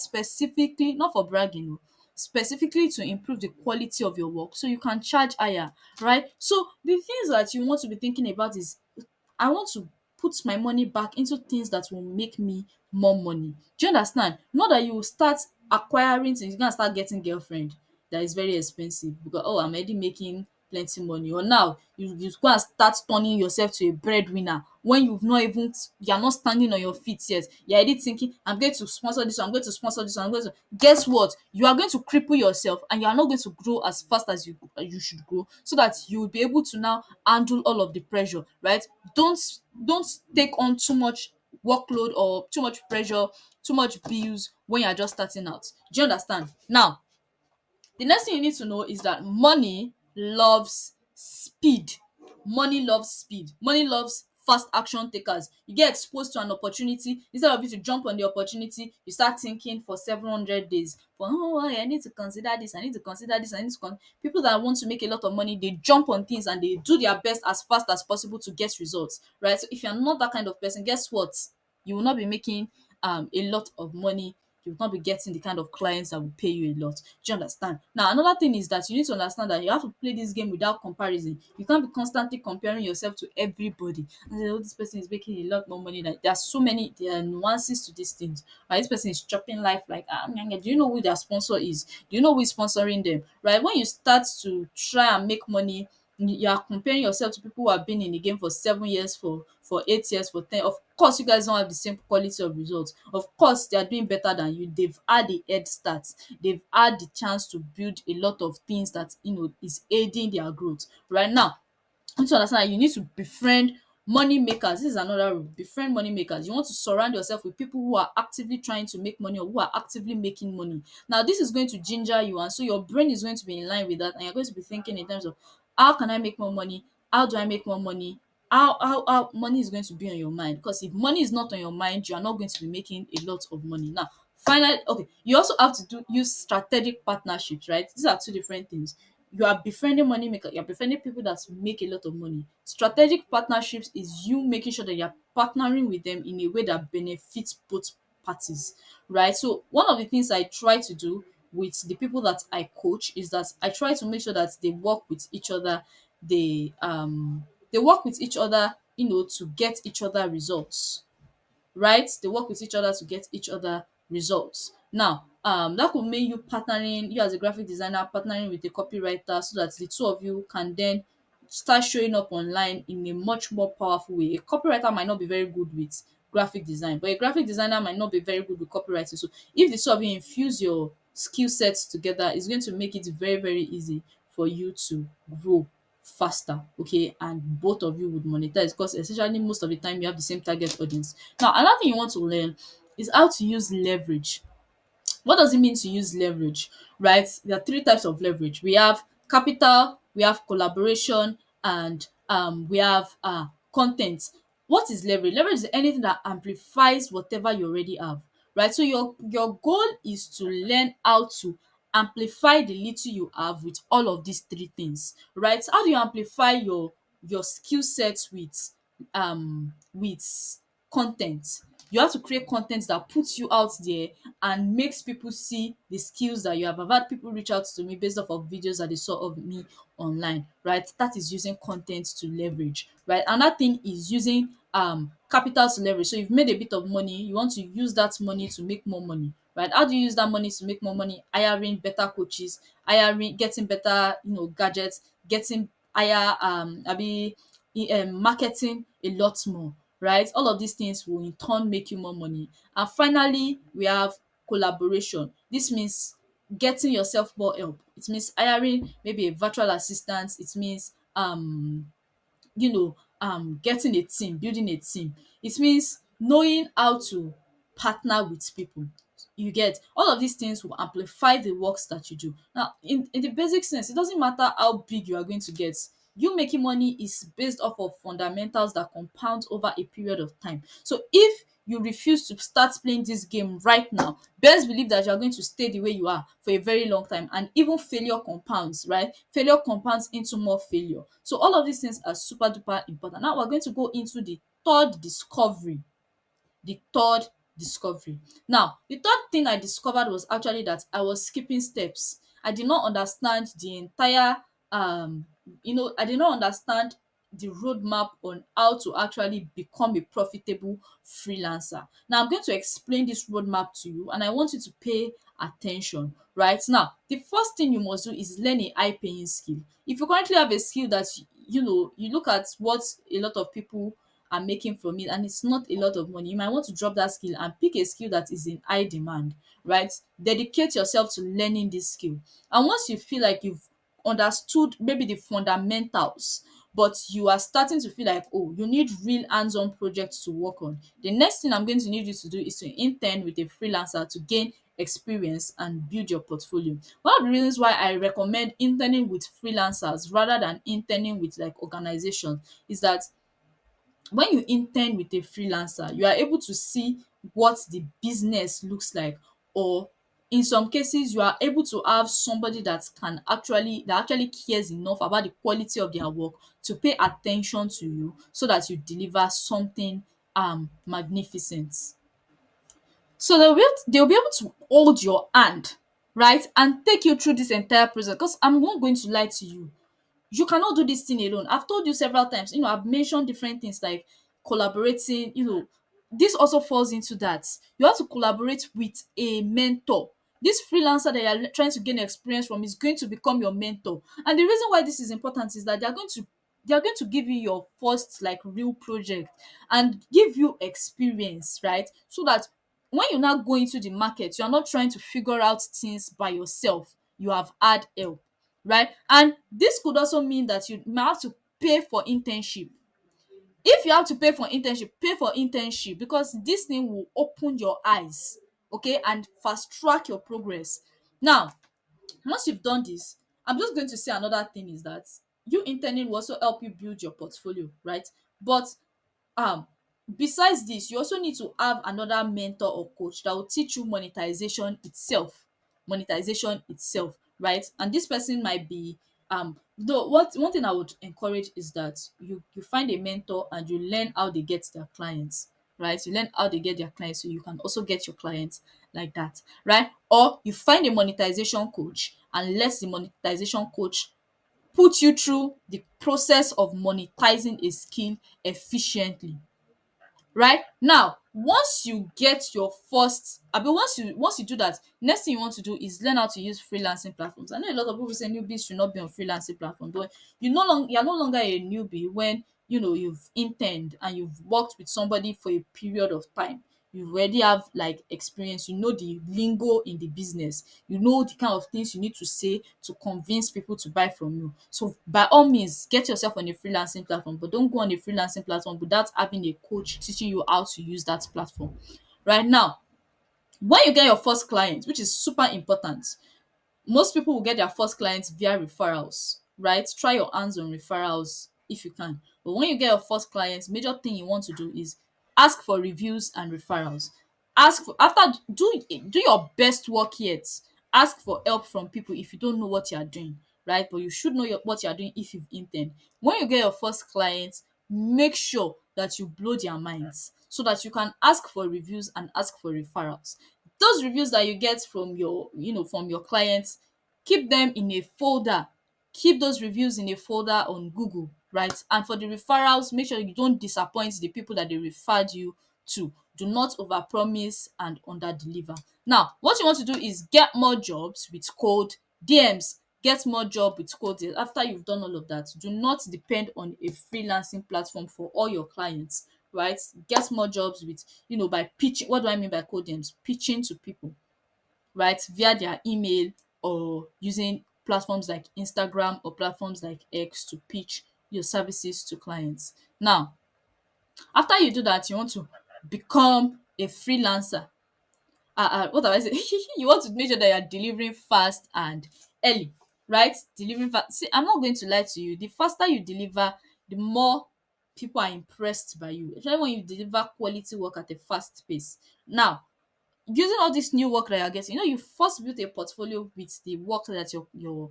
specifically, not for bragging specifically to improve the quality of your work so you can charge higher, right? So the things that you want to be thinking about is, I want to put my money back into things that will make me more money. Do you understand? Not that you will start acquiring things, you're gonna start getting girlfriend that is very expensive because, oh, I'm already making plenty money. Or now you go and start turning yourself to a breadwinner when you're not standing on your feet yet. You're already thinking, I'm going to sponsor this one, I'm going to sponsor this one, I'm going to, guess what? You are going to cripple yourself and you are not going to grow as fast as you should grow, so that you will be able to now handle all of the pressure, right? Don't don't take on too much workload or too much pressure, too much bills when you're just starting out. Do you understand? Now, the next thing you need to know is that money loves speed. Money loves speed. Money loves fast action takers. You get exposed to an opportunity, instead of you to jump on the opportunity, you start thinking for 700 days. For, oh, I need to consider this, I need to consider this, I need to people that want to make a lot of money, they jump on things and they do their best as fast as possible to get results, right? So if you're not that kind of person, guess what? You will not be making a lot of money. You will not be getting the kind of clients that will pay you a lot. Do you understand? Now, another thing is that you need to understand that you have to play this game without comparison. You can't be constantly comparing yourself to everybody and say, oh, this person is making a lot more money. Like, there are so many, there are nuances to these things. Right? This person is chopping life like, do you know who their sponsor is? Do you know who is sponsoring them? Right? When you start to try and make money, you are comparing yourself to people who have been in the game for 7 years, for 8 years, for 10. Of course, you guys don't have the same quality of results. Of course, they are doing better than you. They've had the head start. They've had the chance to build a lot of things that is aiding their growth. Right now, you need to understand that you need to befriend money makers. This is another rule. Befriend money makers. You want to surround yourself with people who are actively trying to make money or who are actively making money. Now, this is going to ginger you, and so your brain is going to be in line with that, and you're going to be thinking in terms of, how can I make more money? How do I make more money? How money is going to be on your mind? Because if money is not on your mind, you are not going to be making a lot of money. Now, finally, okay, you also have to use strategic partnerships, right? These are two different things. You are befriending money maker, you're befriending people that make a lot of money. Strategic partnerships is you making sure that you're partnering with them in a way that benefits both parties, right? So one of the things I try to do with the people that I coach is that I try to make sure that they work with each other. They work with each other, to get each other results, right? They work with each other to get each other results. Now, that could mean you as a graphic designer partnering with a copywriter, so that the two of you can then start showing up online in a much more powerful way. A copywriter might not be very good with graphic design, but a graphic designer might not be very good with copywriting. So if the two of you infuse your skill sets together, it's going to make it very, very easy for you to grow faster, okay, and both of you would monetize, because essentially most of the time you have the same target audience. Now, another thing you want to learn is how to use leverage. What does it mean to use leverage, right? There are three types of leverage. We have capital, we have collaboration, and we have content. What is leverage? Leverage is anything that amplifies whatever you already have, right? So your goal is to learn how to amplify the little you have with all of these three things, right? How do you amplify your skill sets with content? You have to create content that puts you out there and makes people see the skills that you have. I've had people reach out to me based off of videos that they saw of me online, right? That is using content to leverage, right? Another thing is using capital to leverage. So you've made a bit of money, you want to use that money to make more money, right? How do you use that money to make more money? Hiring better coaches, hiring, getting better, gadgets, getting higher marketing a lot more, right? All of these things will in turn make you more money. And finally, we have collaboration. This means getting yourself more help. It means hiring maybe a virtual assistant. It means getting a team, building a team. It means knowing how to partner with people. You get, all of these things will amplify the works that you do. Now, in the basic sense, it doesn't matter how big you are going to get. You making money is based off of fundamentals that compound over a period of time. So if you refuse to start playing this game right now, best believe that you are going to stay the way you are for a very long time, and even failure compounds, right? Failure compounds into more failure. So all of these things are super duper important. Now we're going to go into the third discovery. Now, the third thing I discovered was actually that I was skipping steps. I did not understand the entire I did not understand the roadmap on how to actually become a profitable freelancer. Now I'm going to explain this roadmap to you, and I want you to pay attention. Right now, the first thing you must do is learn a high paying skill. If you currently have a skill that you look at what a lot of people are making from it and it's not a lot of money, you might want to drop that skill and pick a skill that is in high demand, right? Dedicate yourself to learning this skill. And once you feel like you've understood maybe the fundamentals, but you are starting to feel like, oh, you need real hands-on projects to work on, the next thing I'm going to need you to do is to intern with a freelancer to gain experience and build your portfolio. One of the reasons why I recommend interning with freelancers rather than interning with like organizations is that when you intern with a freelancer, you are able to see what the business looks like, or in some cases you are able to have somebody that actually cares enough about the quality of their work to pay attention to you so that you deliver something magnificent. So they'll be able to hold your hand, right, and take you through this entire process, because I'm not going to lie to you, you cannot do this thing alone. I've told you several times, I've mentioned different things like collaborating, this also falls into that. You have to collaborate with a mentor. This freelancer that you're trying to gain experience from is going to become your mentor. And the reason why this is important is that they are going to give you your first like real project and give you experience, right? So that when you now go into the market, you are not trying to figure out things by yourself. You have had help, right? And this could also mean that you might have to pay for internship. If you have to pay for internship, because this thing will open your eyes, okay, and fast track your progress. Now, once you've done this, I'm just going to say another thing is that you interning will also help you build your portfolio, right? But um besides this, you also need to have another mentor or coach that will teach you monetization itself, right? And this person might be though what one thing I would encourage is that you find a mentor and you learn how they get their clients, right? You learn how they get their clients so you can also get your clients like that, right? Or you find a monetization coach and let the monetization coach put you through the process of monetizing a skill efficiently, right? Now, Once you get your first abi once you do that, next thing you want to do is learn how to use freelancing platforms. I know a lot of people say newbies should not be on freelancing platform, but you're no longer a newbie when you've interned and you've worked with somebody for a period of time. You already have like experience, you know the lingo in the business, you know the kind of things you need to say to convince people to buy from you. So by all means, get yourself on a freelancing platform, but don't go on a freelancing platform without having a coach teaching you how to use that platform. Right now, when you get your first client, which is super important, most people will get their first clients via referrals, right? Try your hands on referrals if you can. But when you get your first clients, major thing you want to do is ask for reviews and referrals. Ask for after do your best work yet. Ask for help from people if you don't know what you are doing, right? But you should know what you are doing if you've interned. When you get your first client, make sure that you blow their minds so that you can ask for reviews and ask for referrals. Those reviews that you get from your clients, keep them in a folder. Keep those reviews in a folder on Google, right? And for the referrals, make sure you don't disappoint the people that they referred you to. Do not overpromise and underdeliver. Now, what you want to do is get more jobs with cold DMs. Get more job with cold DMs. After you've done all of that, do not depend on a freelancing platform for all your clients, right? Get more jobs with, by pitching. What do I mean by cold DMs? Pitching to people, right, via their email, or using platforms like Instagram or platforms like X to pitch your services to clients. Now, after you do that, you want to become a freelancer. What am I saying? You want to make sure that you're delivering fast and early, right? Delivering fast. See, I'm not going to lie to you. The faster you deliver, the more people are impressed by you, especially when you deliver quality work at a fast pace. Now, using all this new work that you're getting, you first built a portfolio with the work that your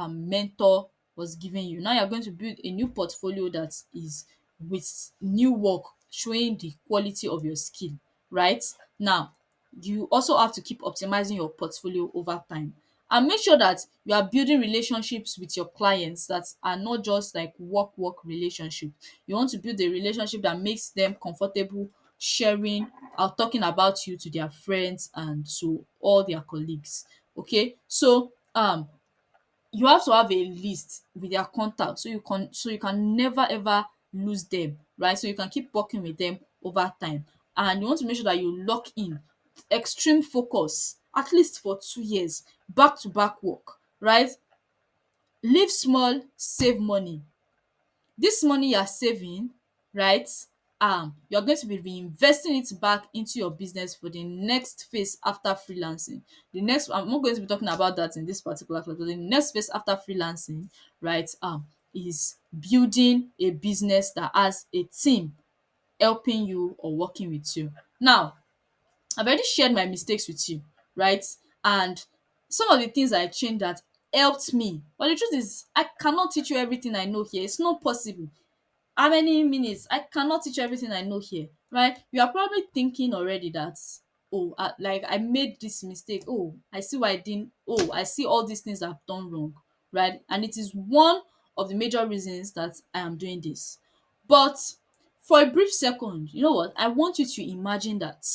mentor was giving you. Now you're going to build a new portfolio that is with new work showing the quality of your skill, right? Now, you also have to keep optimizing your portfolio over time, and make sure that you are building relationships with your clients that are not just like work relationship. You want to build a relationship that makes them comfortable sharing or talking about you to their friends and to all their colleagues. Okay, so you have to have a list with their contact, so you can never ever lose them, right? So you can keep working with them over time, and you want to make sure that you lock in extreme focus at least for 2 years, back to back work, right? Live small, save money. This money you're saving, right, you're going to be reinvesting it back into your business for the next phase after freelancing. I'm not going to be talking about that in this particular class, but the next phase after freelancing, right, is building a business that has a team helping you or working with you. Now, I've already shared my mistakes with you, right? And some of the things I changed that helped me. But the truth is, I cannot teach you everything I know here. It's not possible. How many minutes? I cannot teach you everything I know here, right? You are probably thinking already that, oh, like I made this mistake. Oh, I see why I didn't. Oh, I see all these things I've done wrong, right? And it is one of the major reasons that I am doing this. But for a brief second, you know what? I want you to imagine that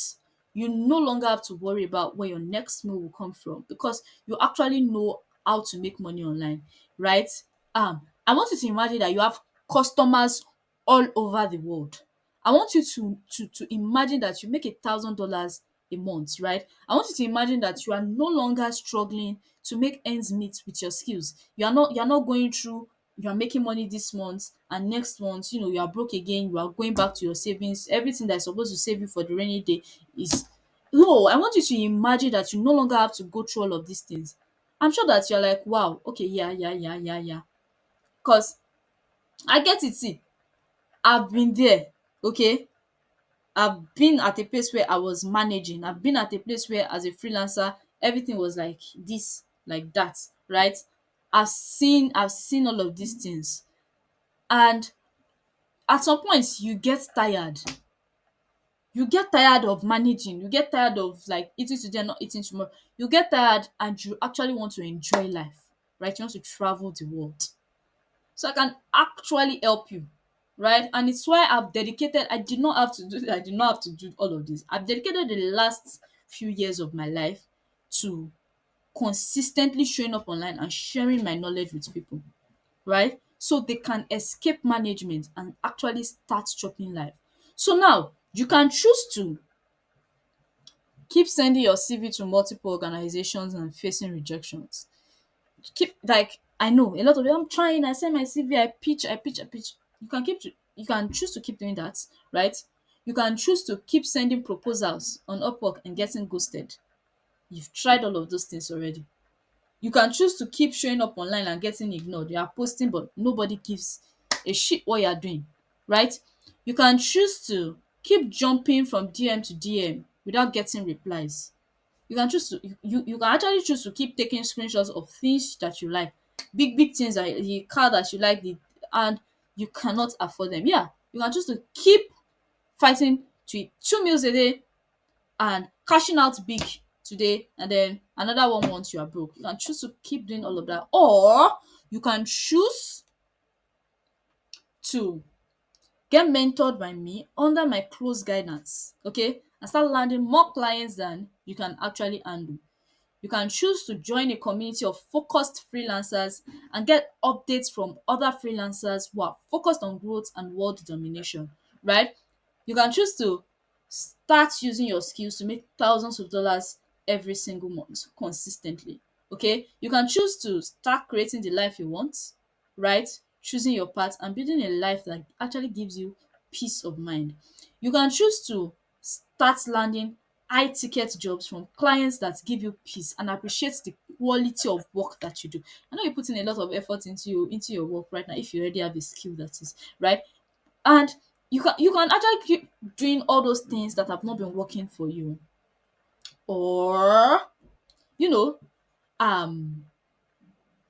you no longer have to worry about where your next meal will come from, because you actually know how to make money online, right? I want you to imagine that you have customers all over the world. I want you to imagine that you make $1,000 a month, right? I want you to imagine that you are no longer struggling to make ends meet with your skills. You're not going through, you are making money this month and next month, you are broke again, you are going back to your savings. Everything that is supposed to save you for the rainy day is no. I want you to imagine that you no longer have to go through all of these things. I'm sure that you're like, wow, okay, yeah, yeah, yeah, yeah, yeah. Because I get it. See, I've been there, okay? I've been at a place where I was managing. I've been at a place where as a freelancer, everything was like this, like that, right? I've seen all of these things. And at some point you get tired. You get tired of managing. You get tired of like eating today, not eating tomorrow. You get tired and you actually want to enjoy life, right? You want to travel the world. So I can actually help you, right? And it's why I've dedicated, I did not have to do I did not have to do all of this. I've dedicated the last few years of my life to consistently showing up online and sharing my knowledge with people, right? So they can escape management and actually start chopping life. So now you can choose to keep sending your CV to multiple organizations and facing rejections. Keep, like, I know a lot of you, I'm trying, I send my CV, I pitch. You can choose to keep doing that, right? You can choose to keep sending proposals on Upwork and getting ghosted. You've tried all of those things already. You can choose to keep showing up online and getting ignored. You are posting, but nobody gives a shit what you're doing, right? You can choose to keep jumping from DM to DM without getting replies. You can choose to you can actually choose to keep taking screenshots of things that you like, big things, that the car that you like, and you cannot afford them. Yeah, you can choose to keep fighting to eat 2 meals a day and cashing out big today, and then another one once you are broke. You can choose to keep doing all of that, or you can choose to get mentored by me under my close guidance, okay, and start landing more clients than you can actually handle. You can choose to join a community of focused freelancers and get updates from other freelancers who are focused on growth and world domination, right? You can choose to start using your skills to make thousands of dollars every single month consistently. Okay, you can choose to start creating the life you want, right? Choosing your path and building a life that actually gives you peace of mind. You can choose to start landing high ticket jobs from clients that give you peace and appreciate the quality of work that you do. I know you're putting a lot of effort into your work right now if you already have a skill, that is, right? And you can actually keep doing all those things that have not been working for you, or you know um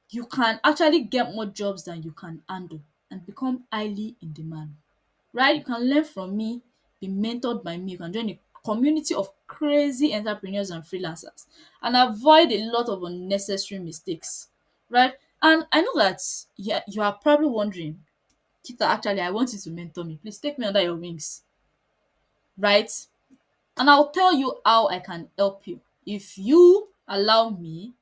you can actually get more jobs than you can handle and become highly in demand, right? You can learn from me, be mentored by me. You can join a community of crazy entrepreneurs and freelancers and avoid a lot of unnecessary mistakes, right? And I know that, yeah, you are probably wondering, Kita, actually, I want you to mentor me. Please take me under your wings, right? And I'll tell you how I can help you if you allow me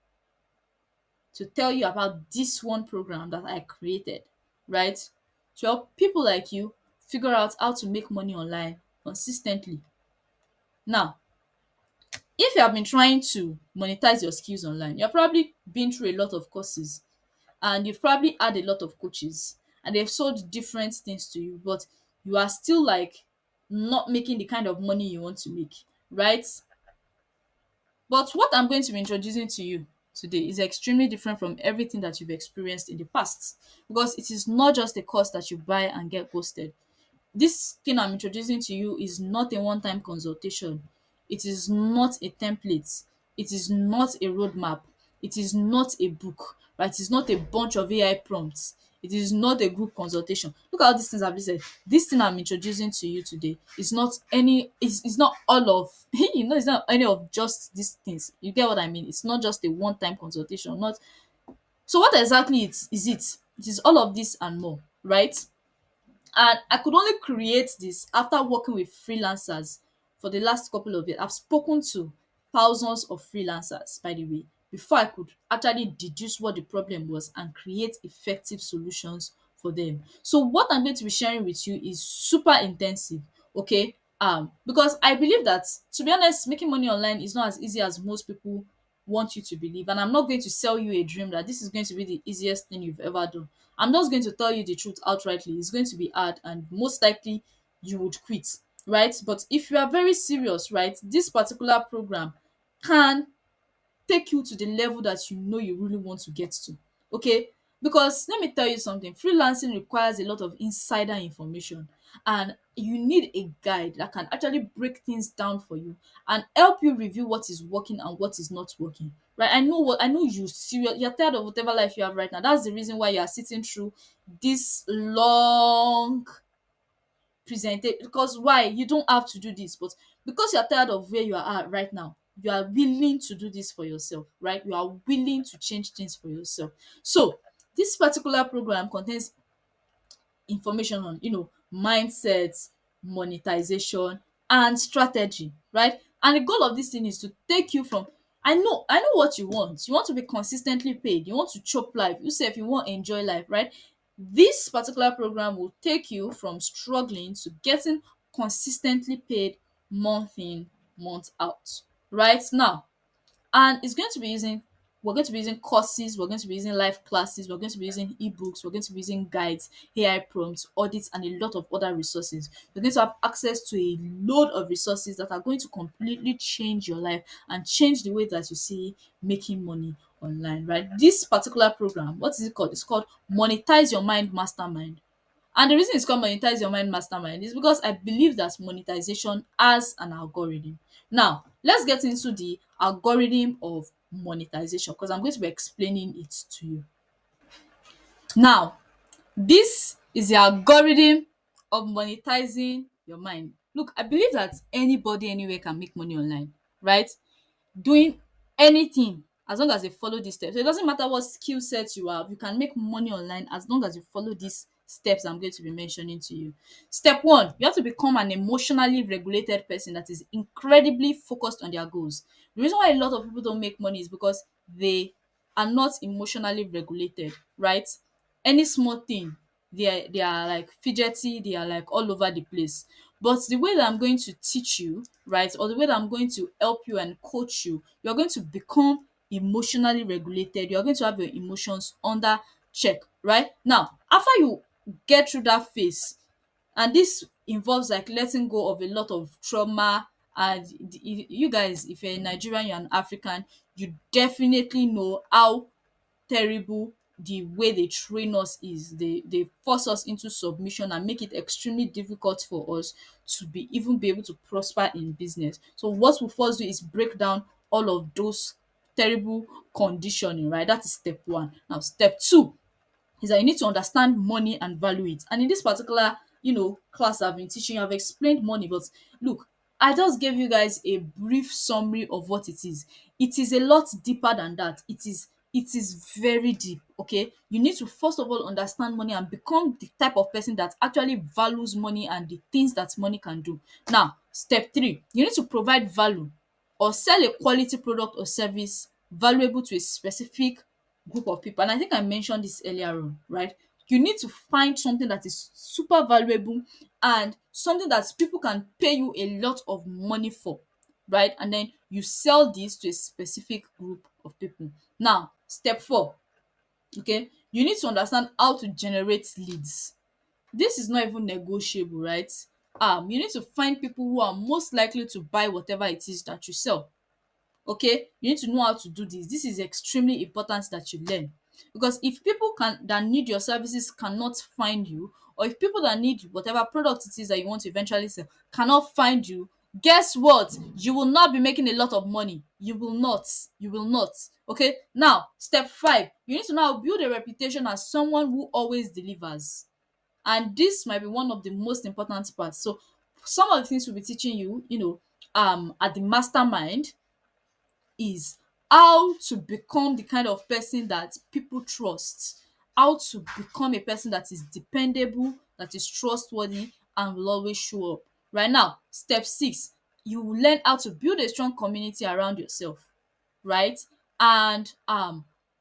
to tell you about this one program that I created, right? To help people like you figure out how to make money online consistently. Now, if you have been trying to monetize your skills online, you've probably been through a lot of courses and you've probably had a lot of coaches and they've sold different things to you, but you are still like not making the kind of money you want to make, right? But what I'm going to be introducing to you today is extremely different from everything that you've experienced in the past, because it is not just a course that you buy and get ghosted. This thing I'm introducing to you is not a one-time consultation. It is not a template. It is not a roadmap. It is not a book, right? It is not a bunch of AI prompts. It is not a group consultation. Look at all these things I've listed. This thing I'm introducing to you today is not any, it's not all of, it's not any of just these things. You get what I mean? It's not just a one-time consultation. Not so what exactly is it? It is all of this and more, right? And I could only create this after working with freelancers for the last couple of years. I've spoken to thousands of freelancers, by the way, before I could actually deduce what the problem was and create effective solutions for them. So what I'm going to be sharing with you is super intensive, okay? Because I believe that, to be honest, making money online is not as easy as most people want you to believe. And I'm not going to sell you a dream that this is going to be the easiest thing you've ever done. I'm just going to tell you the truth outrightly. It's going to be hard and most likely you would quit, right? But if you are very serious, right, this particular program can take you to the level that you know you really want to get to. Okay? Because let me tell you something, freelancing requires a lot of insider information and you need a guide that can actually break things down for you and help you review what is working and what is not working. Right? I know you serious, you're tired of whatever life you have right now. That's the reason why you are sitting through this long presentation. Because why? You don't have to do this, but because you're tired of where you are at right now, you are willing to do this for yourself, right? You are willing to change things for yourself. So this particular program contains information on, mindset, monetization, and strategy, right? And the goal of this thing is to take you from, I know what you want. You want to be consistently paid. You want to chop life. You say if you want enjoy life, right? This particular program will take you from struggling to getting consistently paid month in, month out. Right now, and it's going to be using we're going to be using courses, we're going to be using live classes, we're going to be using ebooks, we're going to be using guides, AI prompts, audits, and a lot of other resources. You're going to have access to a load of resources that are going to completely change your life and change the way that you see making money online, right? This particular program, what is it called? It's called Monetize Your Mind Mastermind. And the reason it's called Monetize Your Mind Mastermind is because I believe that monetization as an algorithm. Now, let's get into the algorithm of monetization because I'm going to be explaining it to you. Now, this is the algorithm of monetizing your mind. Look, I believe that anybody anywhere can make money online, right? Doing anything as long as they follow these steps. So it doesn't matter what skill set you have, you can make money online as long as you follow these steps I'm going to be mentioning to you. Step one, you have to become an emotionally regulated person that is incredibly focused on their goals. The reason why a lot of people don't make money is because they are not emotionally regulated, right? Any small thing, they are like fidgety, they are like all over the place. But the way that I'm going to teach you, right, or the way that I'm going to help you and coach you, you're going to become emotionally regulated. You're going to have your emotions under check, right? Now, after you get through that phase, and this involves like letting go of a lot of trauma, and you guys, if you're a Nigerian, you're an African, you definitely know how terrible the way they train us is. They force us into submission and make it extremely difficult for us to be able to prosper in business. So what we first do is break down all of those terrible conditioning, right? That is step one. Now step two is that you need to understand money and value it. And in this particular, class I've been teaching, I've explained money, but look, I just gave you guys a brief summary of what it is. It is a lot deeper than that. It is very deep, okay? You need to first of all understand money and become the type of person that actually values money and the things that money can do. Now, step three, you need to provide value or sell a quality product or service valuable to a specific group of people. And I think I mentioned this earlier on, right? You need to find something that is super valuable and something that people can pay you a lot of money for, right? And then you sell this to a specific group of people. Now, step four, okay, you need to understand how to generate leads. This is not even negotiable, right? You need to find people who are most likely to buy whatever it is that you sell. Okay, you need to know how to do this is extremely important that you learn, because if people can that need your services cannot find you, or if people that need whatever product it is that you want to eventually sell cannot find you, guess what, you will not be making a lot of money. You will not. Okay, now step five, you need to now build a reputation as someone who always delivers, and this might be one of the most important parts. So some of the things we'll be teaching you, at the mastermind, is how to become the kind of person that people trust, how to become a person that is dependable, that is trustworthy, and will always show up. Right now, step six, you will learn how to build a strong community around yourself, right? And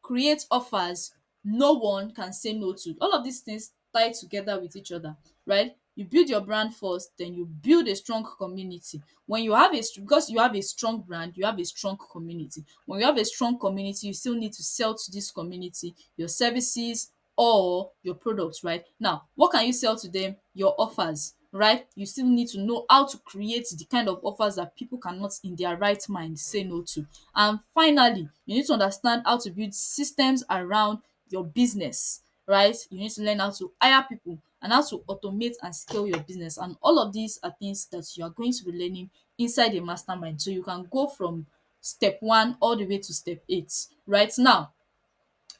create offers no one can say no to. All of these things tie together with each other, right? You build your brand first, then you build a strong community. When you have because you have a strong brand, you have a strong community. When you have a strong community, you still need to sell to this community your services or your products, right? Now, what can you sell to them? Your offers, right? You still need to know how to create the kind of offers that people cannot in their right mind say no to. And finally, you need to understand how to build systems around your business, right? You need to learn how to hire people and how to automate and scale your business. And all of these are things that you are going to be learning inside a mastermind. So you can go from step one all the way to step eight. Right now,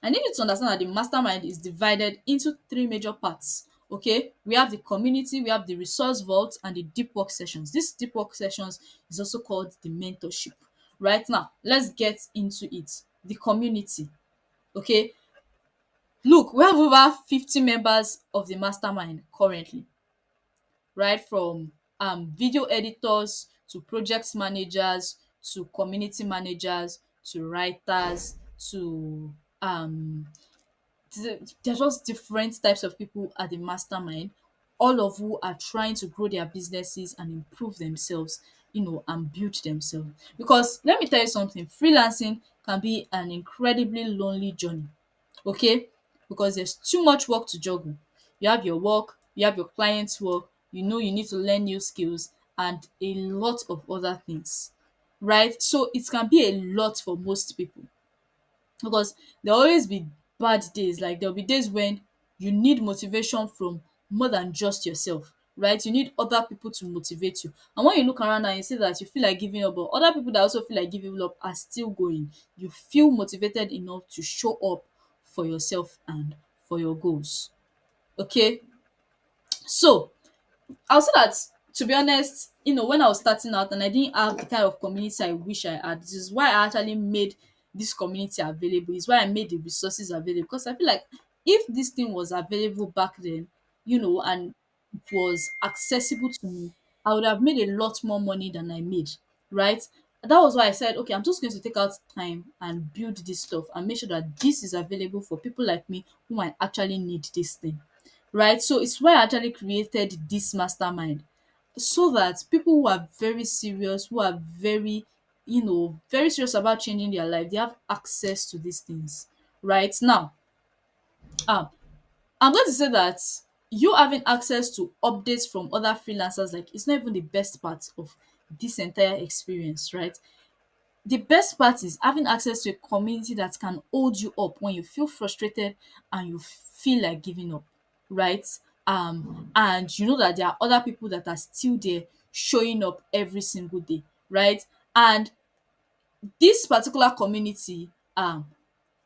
I need you to understand that the mastermind is divided into three major parts. Okay, we have the community, we have the resource vault, and the deep work sessions. This deep work sessions is also called the mentorship. Right now, let's get into it. The community. Okay, look, we have over 50 members of the mastermind currently. right? From video editors to project managers to community managers to writers to um there's just different types of people at the mastermind, all of who are trying to grow their businesses and improve themselves, and build themselves. Because let me tell you something, freelancing can be an incredibly lonely journey, okay? Because there's too much work to juggle. You have your work, you have your client's work, you need to learn new skills and a lot of other things, right? So it can be a lot for most people because there'll always be bad days. Like there'll be days when you need motivation from more than just yourself, right? You need other people to motivate you. And when you look around and you see that you feel like giving up, but other people that also feel like giving up are still going, you feel motivated enough to show up for yourself and for your goals. Okay. So I'll say that, to be honest, when I was starting out and I didn't have the kind of community I wish I had, this is why I actually made this community available. It's why I made the resources available. Because I feel like if this thing was available back then, and it was accessible to me, I would have made a lot more money than I made, right? That was why I said, okay, I'm just going to take out time and build this stuff and make sure that this is available for people like me who might actually need this thing, right? So it's why I actually created this mastermind so that people who are very serious, who are very serious about changing their life, they have access to these things. Right now, um, I'm going to say that you having access to updates from other freelancers, like, it's not even the best part of this entire experience, right? The best part is having access to a community that can hold you up when you feel frustrated and you feel like giving up, right? And you know that there are other people that are still there showing up every single day, right? And this particular community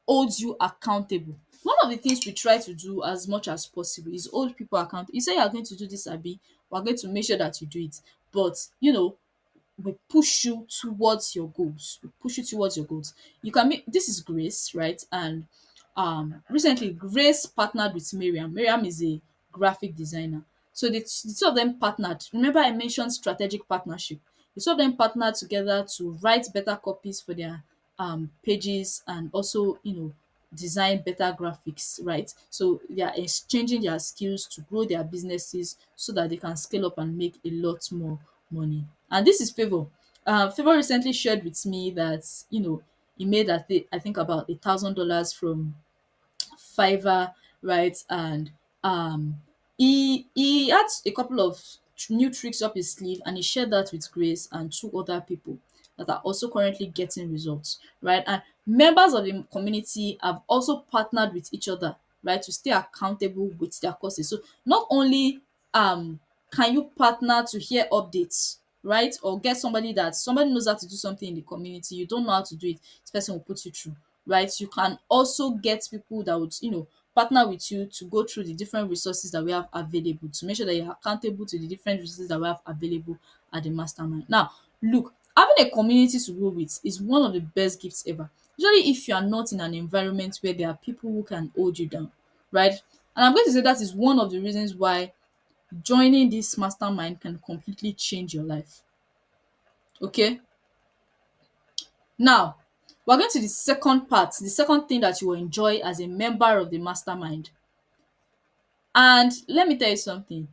holds you accountable. One of the things we try to do as much as possible is hold people accountable. You say you are going to do this, Abi, we're going to make sure that you do it. But we push you towards your goals. We push you towards your goals. You can make this is Grace, right? And recently Grace partnered with Miriam. Miriam is a graphic designer. So the two of them partnered. Remember I mentioned strategic partnership. The two of them partnered together to write better copies for their pages and also, design better graphics, right? So they are exchanging their skills to grow their businesses so that they can scale up and make a lot more money. And this is Favor. Favor recently shared with me that he made, I think, about $1,000 from Fiverr, right? And he had a couple of new tricks up his sleeve, and he shared that with Grace and two other people that are also currently getting results, right? And members of the community have also partnered with each other, right, to stay accountable with their courses. So not only can you partner to hear updates, right, or get somebody knows how to do something in the community, you don't know how to do it, this person will put you through, right? You can also get people that would, partner with you to go through the different resources that we have available to make sure that you're accountable to the different resources that we have available at the mastermind. Now, look, having a community to grow with is one of the best gifts ever. Usually, if you are not in an environment where there are people who can hold you down, right? And I'm going to say that is one of the reasons why joining this mastermind can completely change your life. Okay? Now, we're going to the second part, the second thing that you will enjoy as a member of the mastermind. And let me tell you something.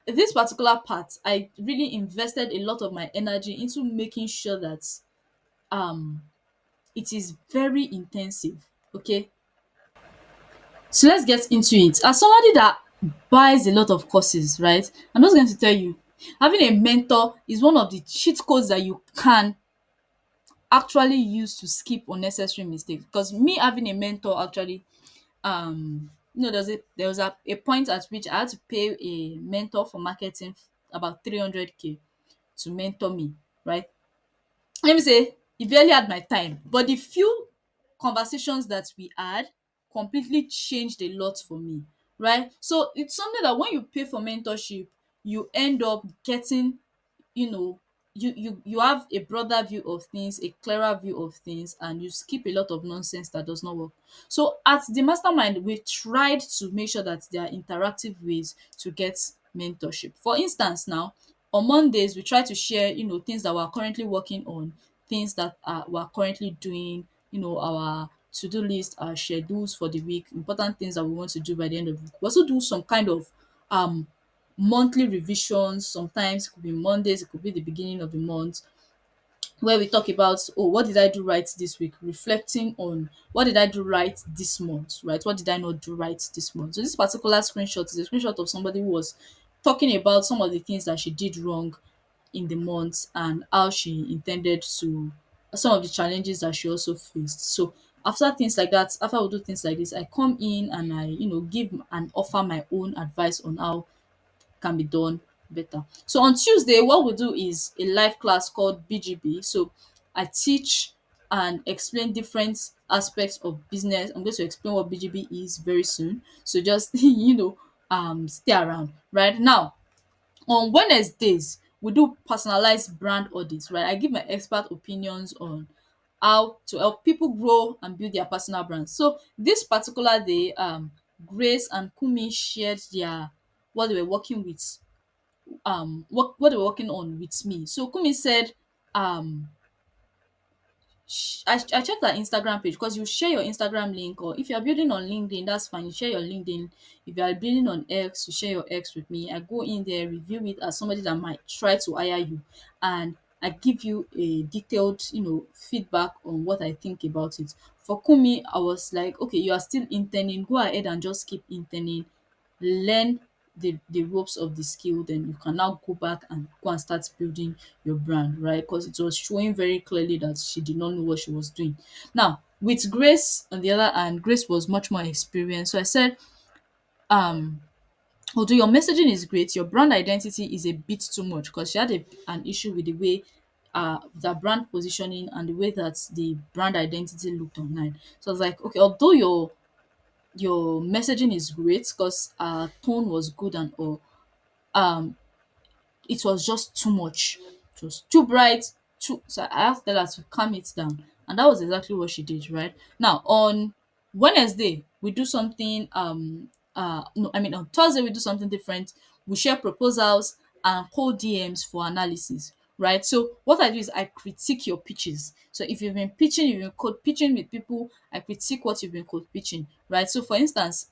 This particular part, I really invested a lot of my energy into making sure that um it is very intensive. Okay. So let's get into it. As somebody that buys a lot of courses, right? I'm just going to tell you, having a mentor is one of the cheat codes that you can actually use to skip unnecessary mistakes. Because me having a mentor actually, there was a point at which I had to pay a mentor for marketing about 300K to mentor me, right? Let me say he barely had my time, but the few conversations that we had completely changed a lot for me, right? So it's something that when you pay for mentorship, you end up getting, you know you have a broader view of things, a clearer view of things, and you skip a lot of nonsense that does not work. So at the mastermind, we tried to make sure that there are interactive ways to get mentorship. For instance now, on Mondays we try to share, things that we're currently working on, things that we're currently doing, our to-do list, our schedules for the week, important things that we want to do by the end of the week. We also do some kind of um monthly revisions. Sometimes it could be Mondays, it could be the beginning of the month, where we talk about, oh, what did I do right this week, reflecting on what did I do right this month, right? What did I not do right this month? So this particular screenshot is a screenshot of somebody who was talking about some of the things that she did wrong in the month, and how she intended to, some of the challenges that she also faced. So after things like that, after we do things like this, I come in and I, give and offer my own advice on how can be done better. So on Tuesday, what we do is a live class called BGB. So I teach and explain different aspects of business. I'm going to explain what BGB is very soon. So just stay around. Right now, on Wednesdays, we do personalized brand audits, right? I give my expert opinions on how to help people grow and build their personal brands. So this particular day, Grace and Kumi shared their what they were working with, what they were working on with me. So Kumi said, um I checked her Instagram page, because you share your Instagram link, or if you are building on LinkedIn, that's fine. You share your LinkedIn. If you are building on X, you share your X with me. I go in there, review it as somebody that might try to hire you, and I give you a detailed, feedback on what I think about it. For Kumi, I was like, okay, you are still interning. Go ahead and just keep interning, learn the ropes of the skill, then you can now go back and go and start building your brand, right? Because it was showing very clearly that she did not know what she was doing. Now with Grace, on the other hand, Grace was much more experienced. So I said, um although your messaging is great, your brand identity is a bit too much, because she had an issue with the way the brand positioning and the way that the brand identity looked online. So I was like, okay, although your messaging is great, because tone was good and all, um it was just too much. It was too bright, too, so I asked her to calm it down. And that was exactly what she did, right? Now on Wednesday, we do something, no, I mean on Thursday we do something different. We share proposals and cold DMs for analysis. Right. So what I do is I critique your pitches. So if you've been pitching, you've been code pitching with people, I critique what you've been code pitching. Right. So for instance,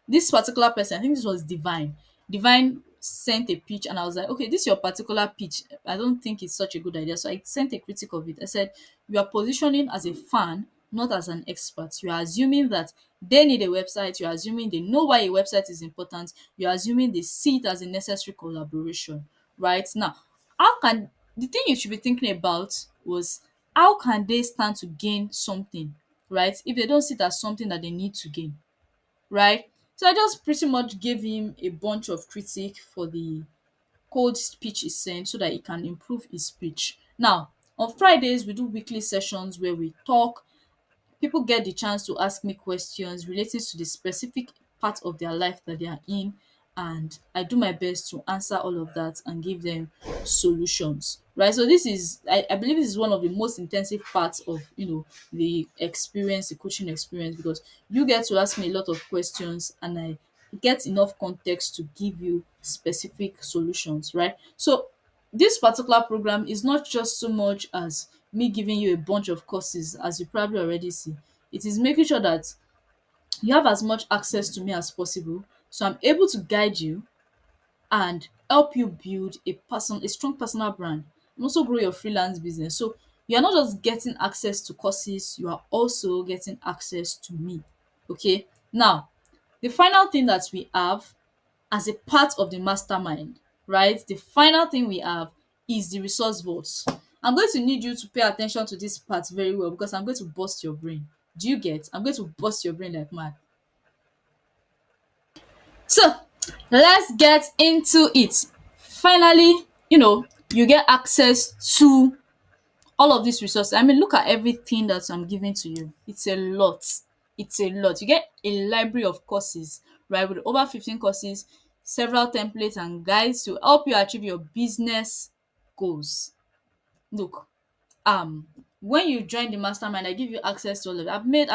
this particular person, I think this was Divine. Divine sent a pitch, and I was like, okay, this your particular pitch, I don't think it's such a good idea. So I sent a critic of it. I said, you are positioning as a fan, not as an expert. You are assuming that they need a website. You are assuming they know why a website is important. You are assuming they see it as a necessary collaboration. Right now, how can the thing you should be thinking about was, how can they stand to gain something, right? If they don't see it as something that they need to gain, right? So I just pretty much gave him a bunch of critique for the cold speech he sent, so that he can improve his speech. Now, on Fridays, we do weekly sessions where we talk. People get the chance to ask me questions related to the specific part of their life that they are in, and I do my best to answer all of that and give them solutions, right? So this is, I believe this is one of the most intensive parts of, the experience, the coaching experience, because you get to ask me a lot of questions, and I get enough context to give you specific solutions, right? So this particular program is not just so much as me giving you a bunch of courses, as you probably already see. It is making sure that you have as much access to me as possible, so I'm able to guide you and help you build a strong personal brand, and also grow your freelance business. So you are not just getting access to courses, you are also getting access to me. Okay. Now, the final thing that we have as a part of the mastermind, right? The final thing we have is the resource vaults. I'm going to need you to pay attention to this part very well, because I'm going to burst your brain. Do you get? I'm going to burst your brain like mad. So let's get into it. Finally, you get access to all of these resources. I mean, look at everything that I'm giving to you. It's a lot. It's a lot. You get a library of courses, right? With over 15 courses, several templates and guides to help you achieve your business goals. Look, when you join the mastermind, I give you access to all of it.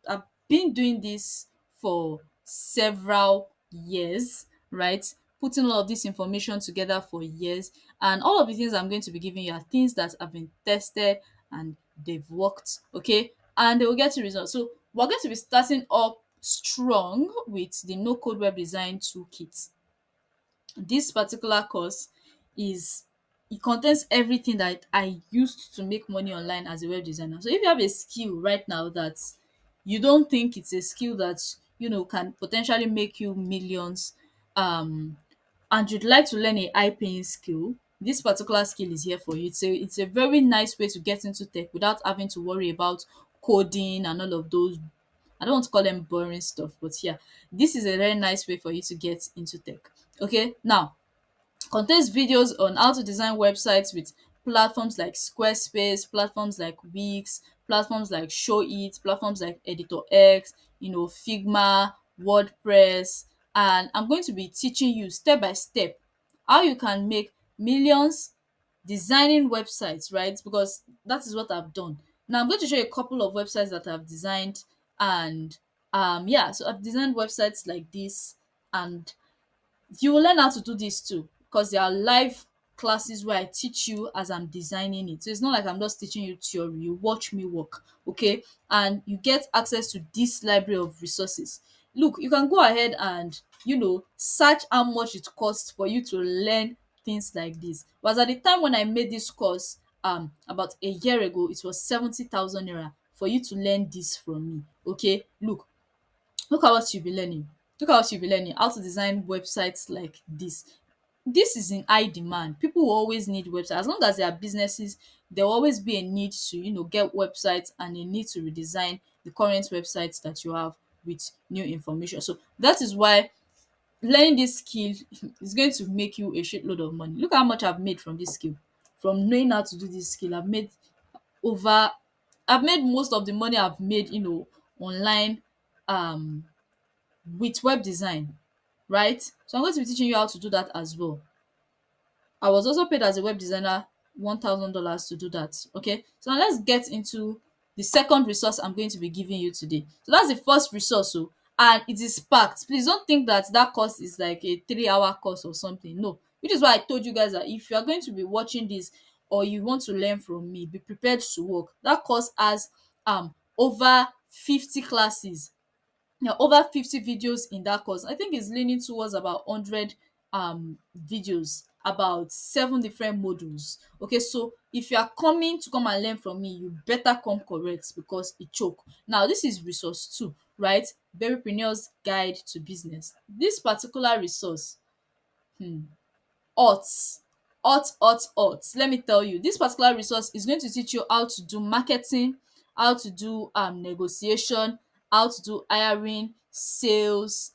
I've been doing this for several years, right? Putting all of this information together for years. And all of the things I'm going to be giving you are things that have been tested and they've worked, okay? And they will get you results. So we're going to be starting up strong with the no code web design toolkit. This particular course is it contains everything that I used to make money online as a web designer. So if you have a skill right now that you don't think it's a skill that can potentially make you millions, and you'd like to learn a high paying skill, this particular skill is here for you. It's a very nice way to get into tech without having to worry about coding and all of those. I don't want to call them boring stuff, but yeah, this is a very nice way for you to get into tech. Okay, now contains videos on how to design websites with platforms like Squarespace, platforms like Wix, platforms like Showit, platforms like Editor X, Figma, WordPress, and I'm going to be teaching you step by step how you can make millions designing websites, right? Because that is what I've done. Now I'm going to show you a couple of websites that I've designed, and yeah, so I've designed websites like this, and you will learn how to do this too, because there are live classes where I teach you as I'm designing it. So it's not like I'm just teaching you theory. You watch me work, okay? And you get access to this library of resources. Look, you can go ahead and search how much it costs for you to learn things like this. But at the time when I made this course, about a year ago, it was 70,000 naira for you to learn this from me. Okay, look at what you'll be learning. Look at what you'll be learning. How to design websites like this. This is in high demand. People will always need websites. As long as there are businesses, there will always be a need to, get websites, and a need to redesign the current websites that you have with new information. So that is why learning this skill is going to make you a shitload of money. Look how much I've made from this skill. From knowing how to do this skill, over I've made most of the money I've made, online, um with web design, right? So I'm going to be teaching you how to do that as well. I was also paid as a web designer $1,000 to do that. Okay, so now let's get into the second resource I'm going to be giving you today. So that's the first resource, and it is packed. Please don't think that course is like a 3-hour course or something. No, which is why I told you guys that if you are going to be watching this or you want to learn from me, be prepared to work. That course has over 50 classes, over 50 videos in that course. I think it's leaning towards about 100 videos, about 7 different modules. Okay, so if you are coming to come and learn from me, you better come correct because it choke. Now this is resource 2, right? Berrypreneur's Guide to Business. This particular resource, hot, hot. Let me tell you, this particular resource is going to teach you how to do marketing, how to do negotiation, how to do hiring, sales,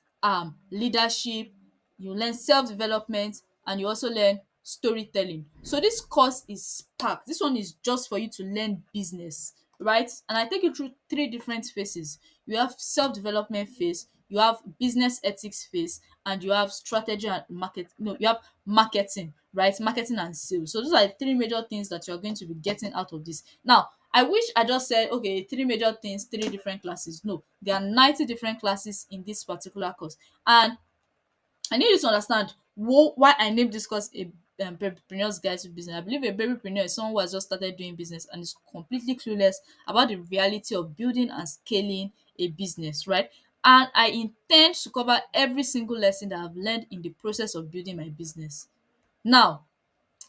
leadership. You learn self-development, and you also learn storytelling. So this course is packed. This one is just for you to learn business, right? And I take you through 3 different phases. You have self-development phase, you have business ethics phase, and you have strategy and you have marketing, right? Marketing and sales. So those are the 3 major things that you're going to be getting out of this. Now, I wish I just said, okay, 3 major things, 3 different classes. No, there are 90 different classes in this particular course. And I need you to understand why I named this course a Entrepreneur's Guide to Business. I believe a babypreneur is someone who has just started doing business and is completely clueless about the reality of building and scaling a business, right? And I intend to cover every single lesson that I've learned in the process of building my business. Now,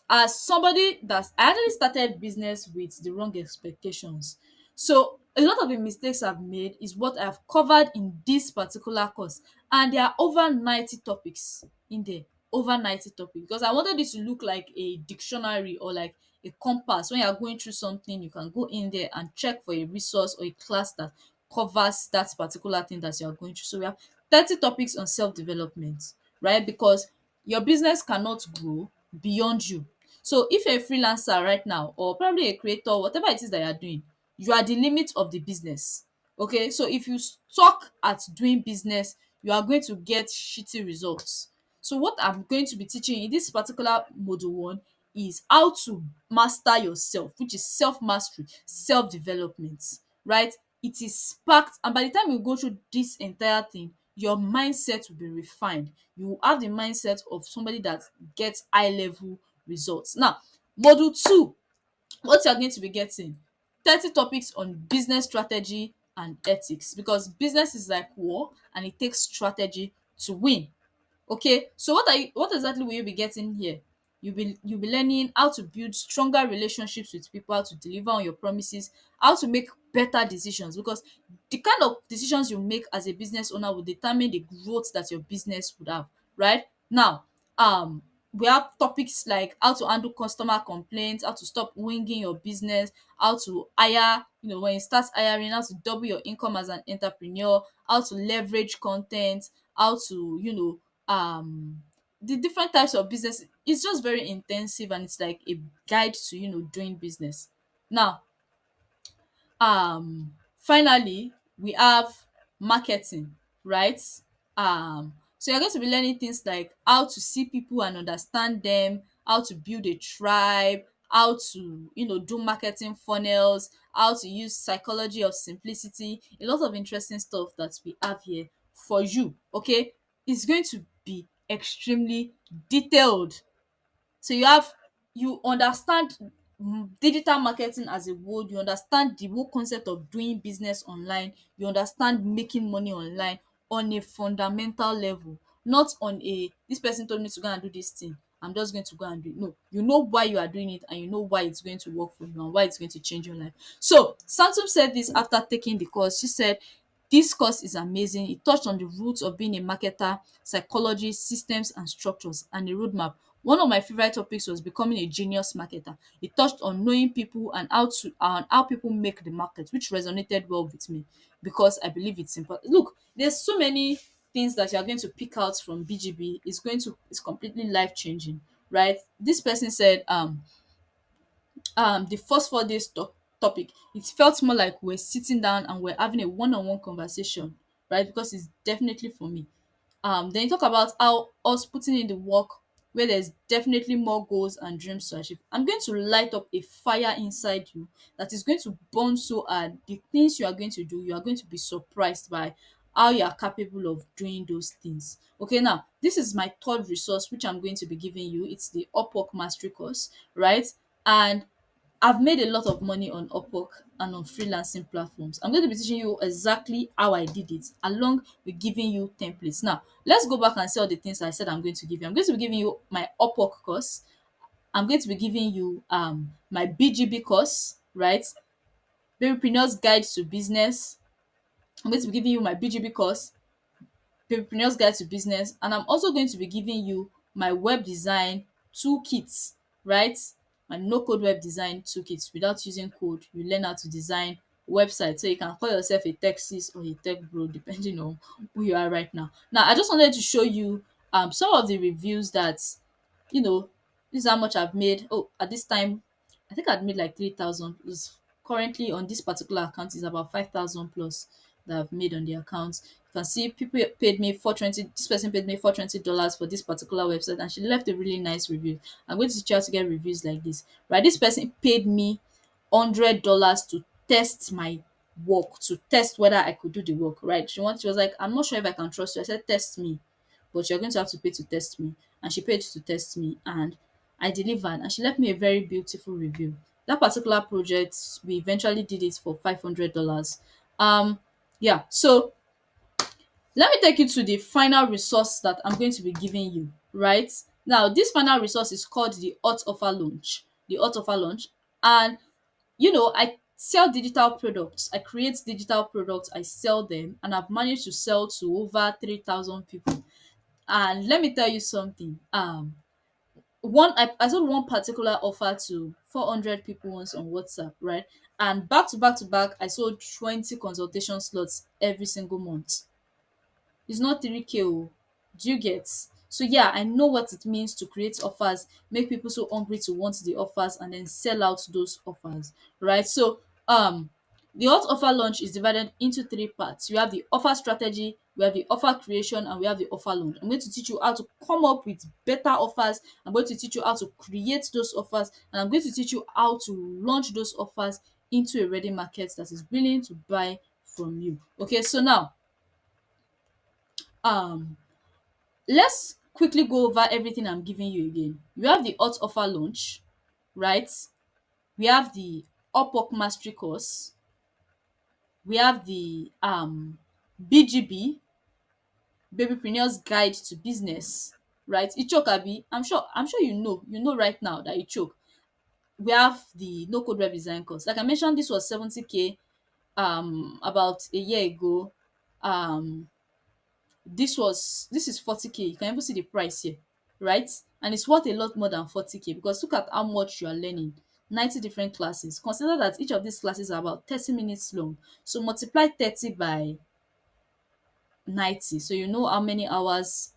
as somebody that I actually started business with the wrong expectations. So a lot of the mistakes I've made is what I've covered in this particular course. And there are over 90 topics in there. Over 90 topics. Because I wanted it to look like a dictionary or like a compass. When you're going through something, you can go in there and check for a resource or a class that covers that particular thing that you're going through. So we have 30 topics on self-development, right? Because your business cannot grow beyond you. So if you're a freelancer right now, or probably a creator, whatever it is that you're doing, you are the limit of the business. Okay, so if you stuck at doing business, you are going to get shitty results. So what I'm going to be teaching in this particular module 1 is how to master yourself, which is self mastery, self development, right? It is packed, and by the time you go through this entire thing, your mindset will be refined. You will have the mindset of somebody that gets high level results. Now, module 2, what you are going to be getting 30 topics on business strategy and ethics, because business is like war and it takes strategy to win. Okay, so what exactly will you be getting here? You'll be learning how to build stronger relationships with people, how to deliver on your promises, how to make better decisions, because the kind of decisions you make as a business owner will determine the growth that your business would have. Right now, we have topics like how to handle customer complaints, how to stop winging your business, how to hire, when you start hiring, how to double your income as an entrepreneur, how to leverage content, how to, the different types of business. It's just very intensive, and it's like a guide to, doing business. Now, finally, we have marketing, right? So you're going to be learning things like how to see people and understand them, how to build a tribe, how to, do marketing funnels, how to use psychology of simplicity, a lot of interesting stuff that we have here for you. Okay, it's going to be extremely detailed. So you understand digital marketing as a whole, you understand the whole concept of doing business online, you understand making money online on a fundamental level, not on a this person told me to go and do this thing, I'm just going to go and do it. No, you know why you are doing it, and you know why it's going to work for you and why it's going to change your life. So Santum said this after taking the course. She said this course is amazing. It touched on the roots of being a marketer, psychology, systems and structures, and a roadmap. One of my favorite topics was becoming a genius marketer. It touched on knowing people and how people make the market, which resonated well with me because I believe it's important. Look, there's so many things that you are going to pick out from BGB. It's completely life changing, right? This person said the first 4 days topic, it felt more like we're sitting down and we're having a one-on-one conversation, right? Because it's definitely for me. Then you talk about how us putting in the work where there's definitely more goals and dreams to achieve. I'm going to light up a fire inside you that is going to burn so hard. The things you are going to do, you are going to be surprised by how you are capable of doing those things. Okay, now this is my third resource which I'm going to be giving you. It's the Upwork Mastery course, right? And I've made a lot of money on Upwork and on freelancing platforms. I'm going to be teaching you exactly how I did it, along with giving you templates. Now, let's go back and see all the things I said I'm going to give you. I'm going to be giving you my Upwork course. I'm going to be giving you my BGB course, right? Babypreneur's Guide to Business. I'm going to be giving you my BGB course, Entrepreneur's Guide to Business, and I'm also going to be giving you my web design toolkits, right? My no code web design toolkits. Without using code, you learn how to design websites. So you can call yourself a tech sis or a tech bro, depending on who you are right now. Now, I just wanted to show you some of the reviews that, you know, this is how much I've made. Oh, at this time, I think I'd made like 3,000. Currently on this particular account is about 5,000 plus that I've made on the account. You can see people paid me 420. This person paid me $420 for this particular website, and she left a really nice review. I'm going to teach you how to get reviews like this. Right, this person paid me $100 to test my work, to test whether I could do the work. Right, she was like, I'm not sure if I can trust you. I said, test me, but you're going to have to pay to test me. And she paid to test me, and I delivered, and she left me a very beautiful review. That particular project, we eventually did it for $500. Yeah, so let me take you to the final resource that I'm going to be giving you, right? Now, this final resource is called the Hot Offer Launch. The Hot Offer Launch. And, I sell digital products. I create digital products, I sell them, and I've managed to sell to over 3,000 people. And let me tell you something. I sold one particular offer to 400 people once on WhatsApp, right? And back to back to back, I sold 20 consultation slots every single month. It's not 3K oh. Do you get? So yeah, I know what it means to create offers, make people so hungry to want the offers, and then sell out those offers, right? So the hot offer launch is divided into 3 parts. You have the offer strategy, we have the offer creation, and we have the offer launch. I'm going to teach you how to come up with better offers. I'm going to teach you how to create those offers, and I'm going to teach you how to launch those offers into a ready market that is willing to buy from you. Okay, so now Um, let's quickly go over everything I'm giving you again. We have the hot offer launch, right? We have the Upwork mastery course. We have the BGB, Babypreneur's Guide to Business, right? Ichokabi, I'm sure you know right now that Ichok. We have the no code web design course. Like I mentioned, this was 70K about a year ago. Um this is 40K. You can even see the price here, right? And it's worth a lot more than 40K because look at how much you are learning. 90 different classes. Consider that each of these classes are about 30 minutes long. So multiply 30 by 90. So you know how many hours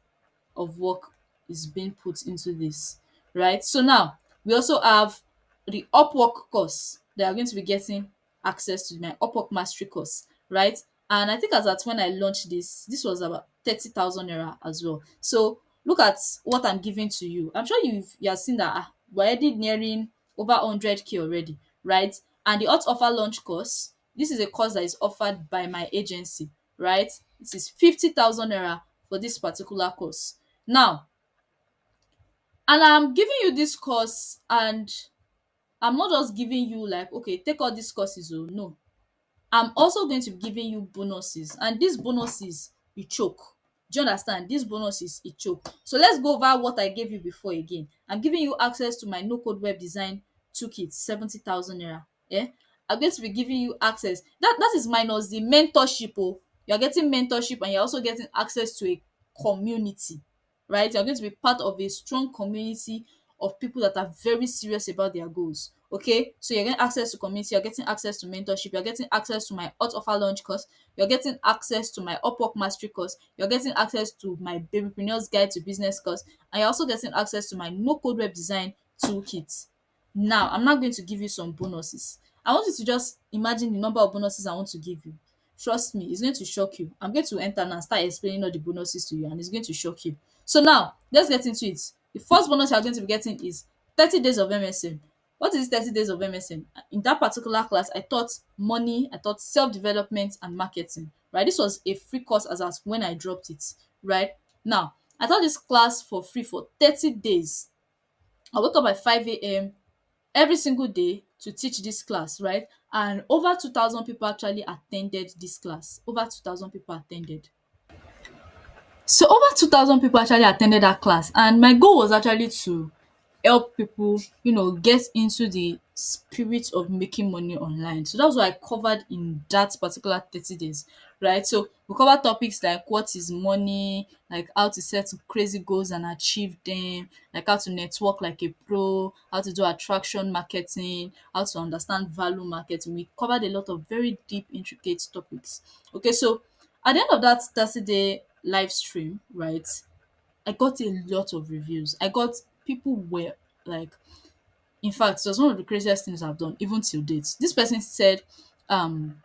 of work is being put into this, right? So now we also have the Upwork course. They are going to be getting access to my Upwork mastery course, right? And I think as at when I launched this was about 30,000 naira as well. So look at what I'm giving to you. I'm sure you have seen that we're already nearing over 100K already, right? And the hot offer launch course, this is a course that is offered by my agency, right? It is 50,000 naira for this particular course. Now, and I'm giving you this course, and I'm not just giving you like, okay, take all these courses. Oh, no. I'm also going to be giving you bonuses, and these bonuses you choke. Do you understand? These bonuses you choke. So let's go over what I gave you before again. I'm giving you access to my no code web design toolkit, 70,000 naira. Yeah. I'm going to be giving you access. That is minus the mentorship. Oh, you're getting mentorship and you're also getting access to a community, right? You're going to be part of a strong community of people that are very serious about their goals. Okay, so you're getting access to community, you're getting access to mentorship, you're getting access to my hot offer launch course, you're getting access to my Upwork mastery course, you're getting access to my Babypreneur's Guide to Business course, and you're also getting access to my no code web design toolkit. Now, I'm not going to give you some bonuses. I want you to just imagine the number of bonuses I want to give you. Trust me, it's going to shock you. I'm going to enter now and start explaining all the bonuses to you, and it's going to shock you. So now, let's get into it. The first bonus you're going to be getting is 30 days of MSM. What is 30 days of MSM? In that particular class, I taught money, I taught self-development and marketing, right? This was a free course as at when I dropped it, right? Now, I taught this class for free for 30 days. I wake up by 5 a.m. every single day to teach this class, right? And over 2,000 people actually attended this class. Over 2,000 people attended. So over 2,000 people actually attended that class, and my goal was actually to help people, get into the spirit of making money online. So that's what I covered in that particular 30 days, right? So we cover topics like what is money, like how to set crazy goals and achieve them, like how to network like a pro, how to do attraction marketing, how to understand value marketing. We covered a lot of very deep, intricate topics. Okay, so at the end of that 30-day live stream, right, I got a lot of reviews. I got people were like, in fact, it was one of the craziest things I've done, even till date. This person said, I'm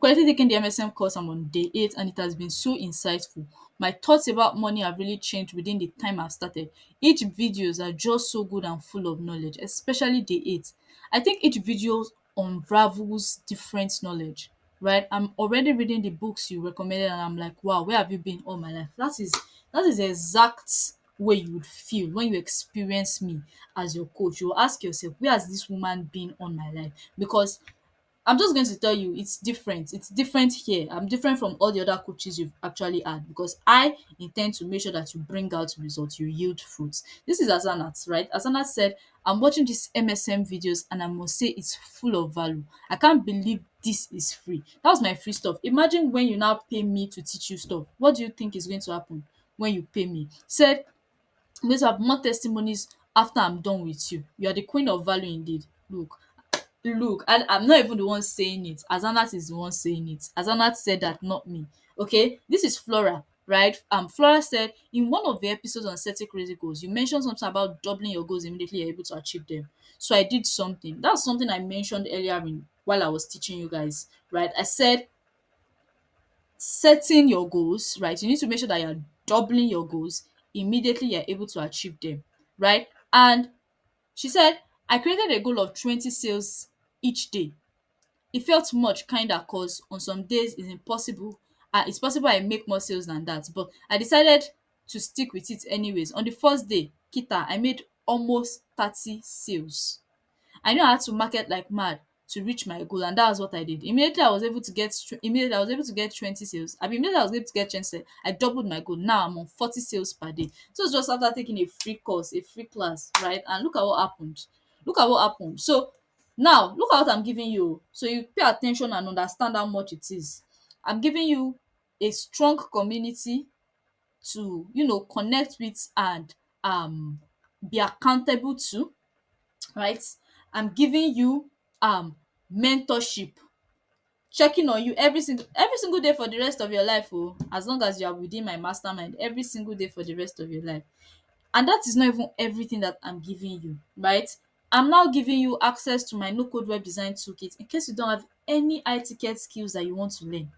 currently taking the MSM course. I'm on day 8 and it has been so insightful. My thoughts about money have really changed within the time I've started. Each videos are just so good and full of knowledge, especially day 8. I think each video unravels different knowledge, right? I'm already reading the books you recommended and I'm like, wow, where have you been all my life? That is the exact way you would feel when you experience me as your coach. You will ask yourself, where has this woman been all my life? Because I'm just going to tell you it's different. It's different here. I'm different from all the other coaches you've actually had because I intend to make sure that you bring out results, you yield fruits. This is Azanat, right? Azanat said, I'm watching these MSM videos and I must say it's full of value. I can't believe this is free. That was my free stuff. Imagine when you now pay me to teach you stuff. What do you think is going to happen when you pay me? Said, I'm going to have more testimonies after I'm done with you. You are the queen of value indeed. Look, and I'm not even the one saying it. Azanat is the one saying it. Azanat said that, not me. Okay, this is Flora, right? Flora said in one of the episodes on setting crazy goals, you mentioned something about doubling your goals immediately you're able to achieve them. So I did something. That's something I mentioned earlier in while I was teaching you guys, right? I said setting your goals, right? You need to make sure that you're doubling your goals immediately you're able to achieve them, right? And she said, I created a goal of 20 sales each day. It felt much kinda cause on some days it's impossible it's possible I make more sales than that, but I decided to stick with it anyways. On the first day, kita, I made almost 30 sales. I knew I had to market like mad to reach my goal, and that was what I did. Immediately I was able to get 20 sales. Immediately I was able to get 20 sales, I doubled my goal. Now I'm on 40 sales per day. So it's just after taking a free course, a free class, right? And look at what happened. Look at what happened. So now look at what I'm giving you. So you pay attention and understand how much it is. I'm giving you a strong community to, connect with and be accountable to, right? I'm giving you mentorship, checking on you every single day for the rest of your life, oh, as long as you are within my mastermind, every single day for the rest of your life. And that is not even everything that I'm giving you, right? I'm now giving you access to my no code web design toolkit in case you don't have any etiquette skills that you want to learn.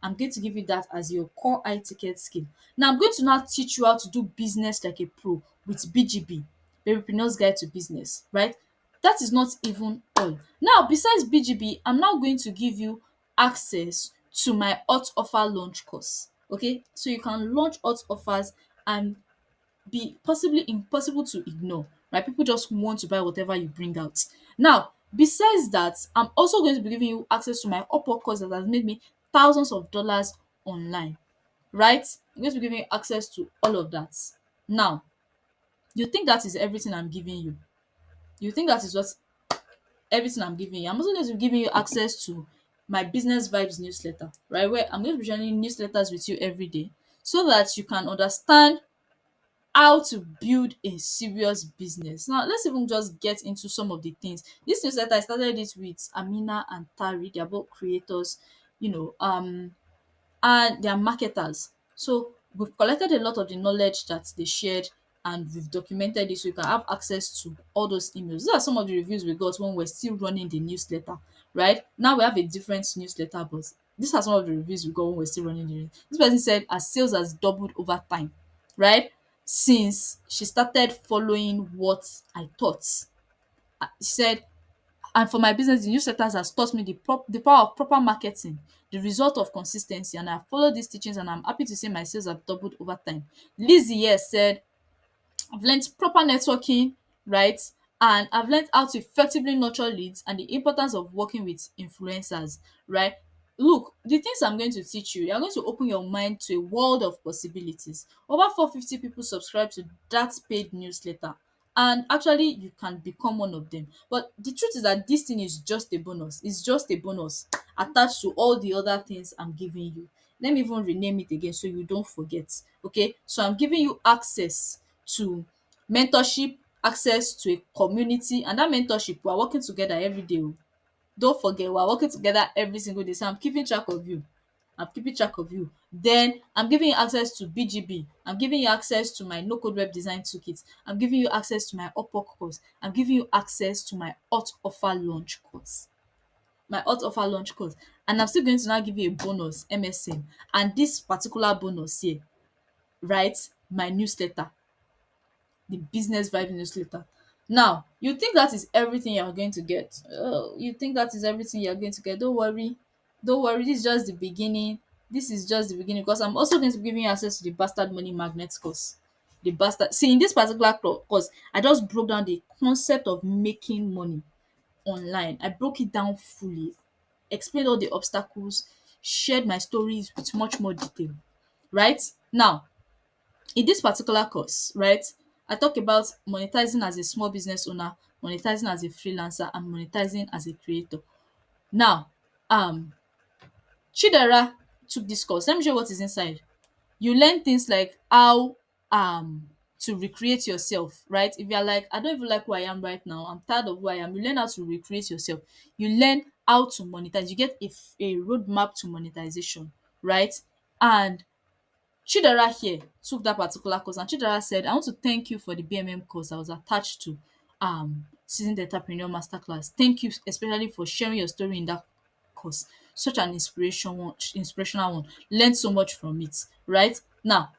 I'm going to give you that as your core etiquette skill. Now I'm going to now teach you how to do business like a pro with BGB, Babypreneur's Guide to Business, right? That is not even all. Now, besides BGB, I'm now going to give you access to my hot offer launch course. Okay, so you can launch hot offers and be possibly impossible to ignore, right? People just want to buy whatever you bring out. Now, besides that, I'm also going to be giving you access to my Upwork course that has made me thousands of dollars online, right? I'm going to be giving you access to all of that. Now, you think that is everything I'm giving you? You think that is what everything I'm giving you? I'm also going to be giving you access to my Business Vibes newsletter, right? Where I'm going to be sharing newsletters with you every day so that you can understand how to build a serious business. Now, let's even just get into some of the things. This newsletter, I started it with Amina and Tari. They're both creators, you know, and they are marketers. So we've collected a lot of the knowledge that they shared and we've documented it so you can have access to all those emails. These are some of the reviews we got when we're still running the newsletter, right? Now we have a different newsletter, but these are some of the reviews we got when we're still running the. This person said her sales has doubled over time, right? Since she started following what I taught. She said, and for my business, the newsletters has taught me the power of proper marketing, the result of consistency, and I followed these teachings and I'm happy to say my sales have doubled over time. Lizzie here said, I've learned proper networking, right? And I've learned how to effectively nurture leads and the importance of working with influencers, right? Look, the things I'm going to teach you, you're going to open your mind to a world of possibilities. Over 450 people subscribe to that paid newsletter. And actually, you can become one of them. But the truth is that this thing is just a bonus. It's just a bonus attached to all the other things I'm giving you. Let me even rename it again so you don't forget. Okay, so I'm giving you access to mentorship, access to a community, and that mentorship, we are working together every day oh. Don't forget, we are working together every single day, so I'm keeping track of you. I'm keeping track of you. Then I'm giving you access to BGB. I'm giving you access to my no code web design toolkit. I'm giving you access to my Upwork course. I'm giving you access to my hot offer launch course. My hot offer launch course. And I'm still going to now give you a bonus, MSM. And this particular bonus here, right? My newsletter, the Business Vibe newsletter. Now, you think that is everything you're going to get. Oh, you think that is everything you're going to get. Don't worry. Don't worry. This is just the beginning. This is just the beginning because I'm also going to be giving you access to the Bastard Money Magnets course. The bastard. See, in this particular course, I just broke down the concept of making money online. I broke it down fully, explained all the obstacles, shared my stories with much more detail. Right? Now, in this particular course, right, I talk about monetizing as a small business owner, monetizing as a freelancer, and monetizing as a creator. Now, um, Chidera took this course. Let me show you what is inside. You learn things like how to recreate yourself, right? If you're like, I don't even like who I am right now, I'm tired of who I am, you learn how to recreate yourself. You learn how to monetize. You get a roadmap to monetization, right? And Chidera here took that particular course and Chidera said, I want to thank you for the BMM course I was attached to Seasoned Entrepreneur Masterclass. Thank you especially for sharing your story in that course. Such an inspirational one. Learned so much from it, right? Now,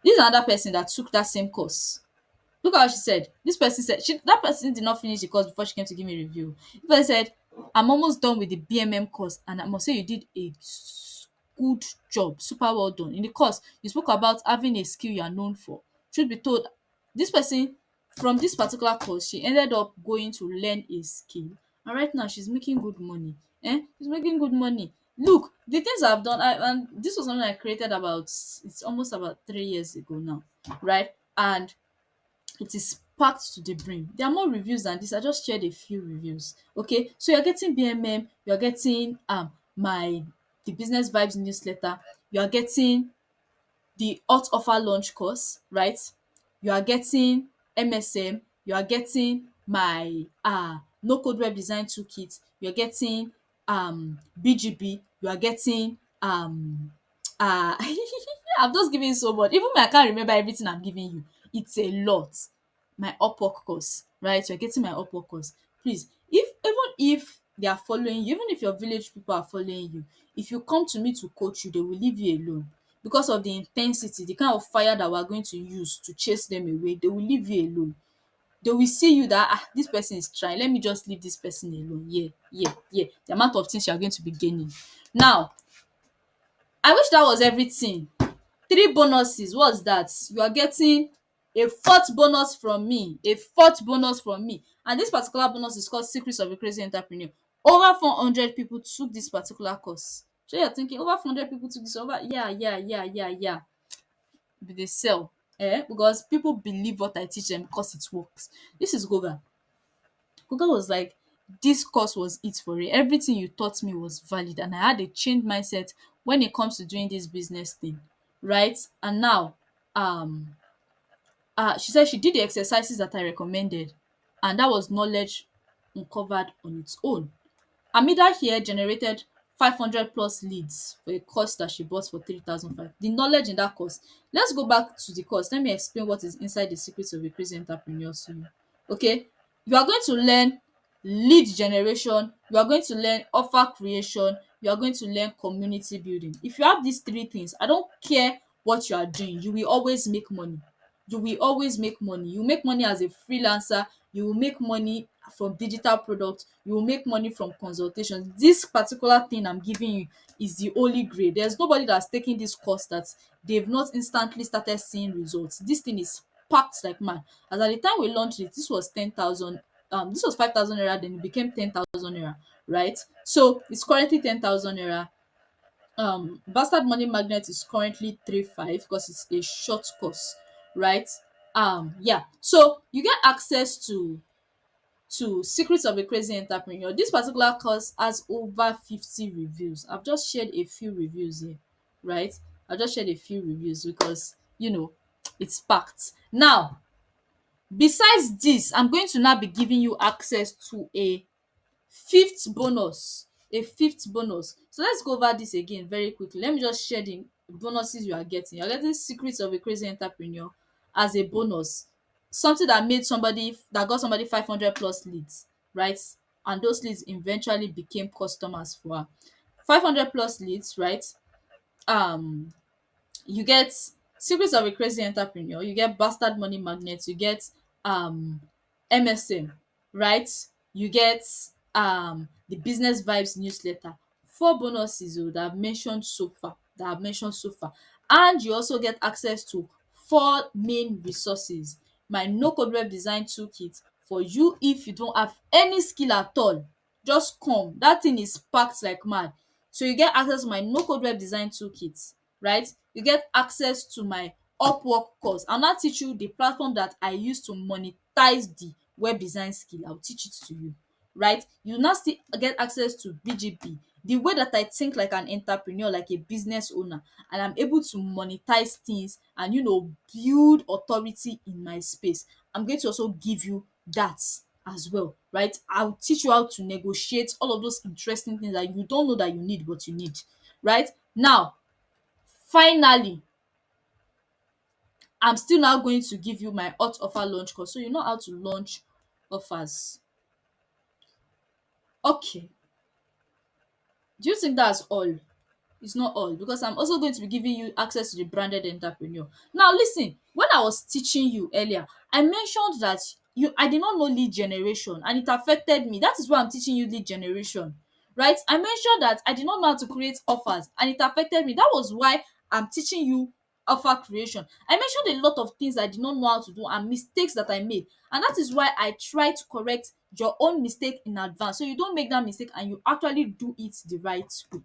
this is another person that took that same course. Look at what she said. This person said that person did not finish the course before she came to give me a review. This person said, I'm almost done with the BMM course and I must say you did a good job, super well done. In the course, you spoke about having a skill you are known for. Truth be told, this person from this particular course, she ended up going to learn a skill, and right now she's making good money. She's making good money. Look, the things I've done, and this was something I created about, it's almost about 3 years ago now, right? And it is packed to the brim. There are more reviews than this. I just shared a few reviews. Okay, so you're getting BMM, you're getting my the Business Vibes newsletter, you are getting the hot offer launch course, right? You are getting MSM, you are getting my no code web design toolkit, you're getting BGB, you are getting I'm just giving you so much. Even me, I can't remember everything I'm giving you. It's a lot. My Upwork course, right? You're getting my Upwork course. Please, if even if they are following you, even if your village people are following you, if you come to me to coach you, they will leave you alone because of the intensity, the kind of fire that we're going to use to chase them away. They will leave you alone. They will see you that this person is trying. Let me just leave this person alone. Yeah, yeah, yeah. The amount of things you are going to be gaining. Now, I wish that was everything. 3 bonuses, what's that? You are getting a fourth bonus from me, a fourth bonus from me, and this particular bonus is called Secrets of a Crazy Entrepreneur. Over 400 people took this particular course. So you're thinking over 400 people took this, over, yeah, be dey sell, because people believe what I teach them because it works. This is Goga. Goga was like, this course was it for it. Everything you taught me was valid, and I had a changed mindset when it comes to doing this business thing, right? And now, she said she did the exercises that I recommended, and that was knowledge uncovered on its own. Amida here generated 500 plus leads for a course that she bought for 3,500. The knowledge in that course. Let's go back to the course. Let me explain what is inside the Secrets of a Crazy Entrepreneur to you. Okay, you are going to learn lead generation, you are going to learn offer creation, you are going to learn community building. If you have these three things, I don't care what you are doing, you will always make money. You will always make money. You make money as a freelancer, you will make money from digital products, you will make money from consultations. This particular thing I'm giving you is the holy grail. There's nobody that's taking this course that they've not instantly started seeing results. This thing is packed like mad. As at the time we launched it, this was 10,000, this was 5,000 naira, then it became 10,000 naira, right? So it's currently 10,000 naira. Bastard Money Magnet is currently 3,500 because it's a short course, right? Yeah. So you get access to Secrets of a Crazy Entrepreneur. This particular course has over 50 reviews. I've just shared a few reviews here, right? I've just shared a few reviews because it's packed. Now, besides this, I'm going to now be giving you access to a fifth bonus. So let's go over this again very quickly. Let me just share the bonuses you are getting. You're getting Secrets of a Crazy Entrepreneur as a bonus, something that got somebody 500 plus leads, right? And those leads eventually became customers for her. 500 plus leads, right? um you get Secrets of a Crazy Entrepreneur, you get Bastard Money Magnet, you get MSM, right? You get the Business Vibes newsletter. 4 bonuses that I've mentioned so far. And you also get access to 4 main resources. My no code web design toolkit for you if you don't have any skill at all. Just come. That thing is packed like mad. So you get access to my no code web design toolkit, right? You get access to my Upwork course. I'll now teach you the platform that I use to monetize the web design skill. I'll teach it to you, right? You now still get access to BGP, the way that I think like an entrepreneur, like a business owner, and I'm able to monetize things and build authority in my space. I'm going to also give you that as well, right? I'll teach you how to negotiate all of those interesting things that you don't know that you need, but you need, right? Now, finally, I'm still now going to give you my hot offer launch course, so you know how to launch offers. Okay, do you think that's all? It's not all, because I'm also going to be giving you access to the branded entrepreneur. Now listen, when I was teaching you earlier, I mentioned that I did not know lead generation and it affected me. That is why I'm teaching you lead generation, right? I mentioned that I did not know how to create offers and it affected me. That was why I'm teaching you offer creation. I mentioned a lot of things I did not know how to do and mistakes that I made, and that is why I try to correct your own mistake in advance so you don't make that mistake and you actually do it the right way.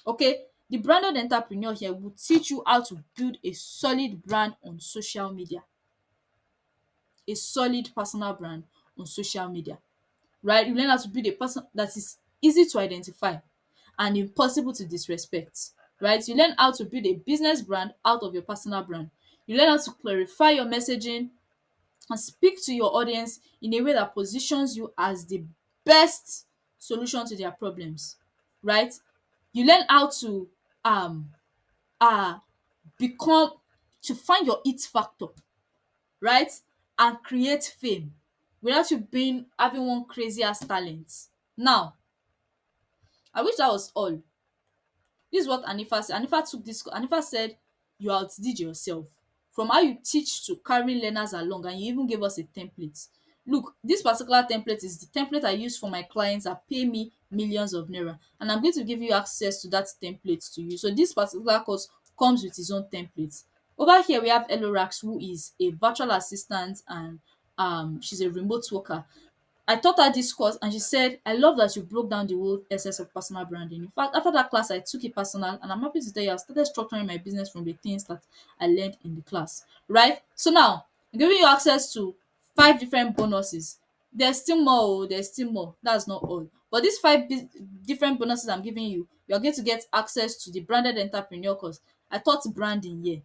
Okay, the branded entrepreneur here will teach you how to build a solid brand on social media, a solid personal brand on social media, right? You learn how to build a person that is easy to identify and impossible to disrespect, right? You learn how to build a business brand out of your personal brand. You learn how to clarify your messaging and speak to your audience in a way that positions you as the best solution to their problems, right? You learn how to um uh become to find your it factor, right? And create fame without you being having one crazy ass talent. Now, I wish that was all. This is what Anifa said. Anifa said you outdid yourself. From how you teach to carry learners along, and you even gave us a template. Look, this particular template is the template I use for my clients that pay me millions of naira, and I'm going to give you access to that template to use. So this particular course comes with its own template. Over here we have Elorax, who is a virtual assistant, and she's a remote worker. I taught her this course and she said, I love that you broke down the whole essence of personal branding. In fact, after that class, I took it personal and I'm happy to tell you I started structuring my business from the things that I learned in the class. Right? So now, I'm giving you access to 5 different bonuses. There's still more, there's still more. That's not all. But these different bonuses I'm giving you, you're going to get access to the branded entrepreneur course. I taught branding here.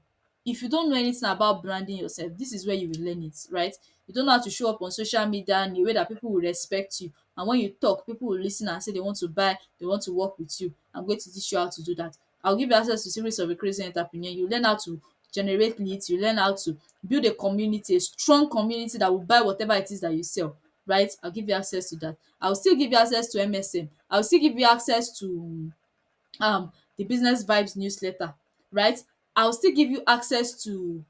If you don't know anything about branding yourself, this is where you will learn it, right? You don't know how to show up on social media in a way that people will respect you, and when you talk, people will listen and say they want to buy, they want to work with you. I'm going to teach you how to do that. I'll give you access to series of a crazy entrepreneur. You learn how to generate leads, you learn how to build a community, a strong community that will buy whatever it is that you sell, right? I'll give you access to that. I'll still give you access to MSM. I'll still give you access to the business vibes newsletter, right? I'll still give you access to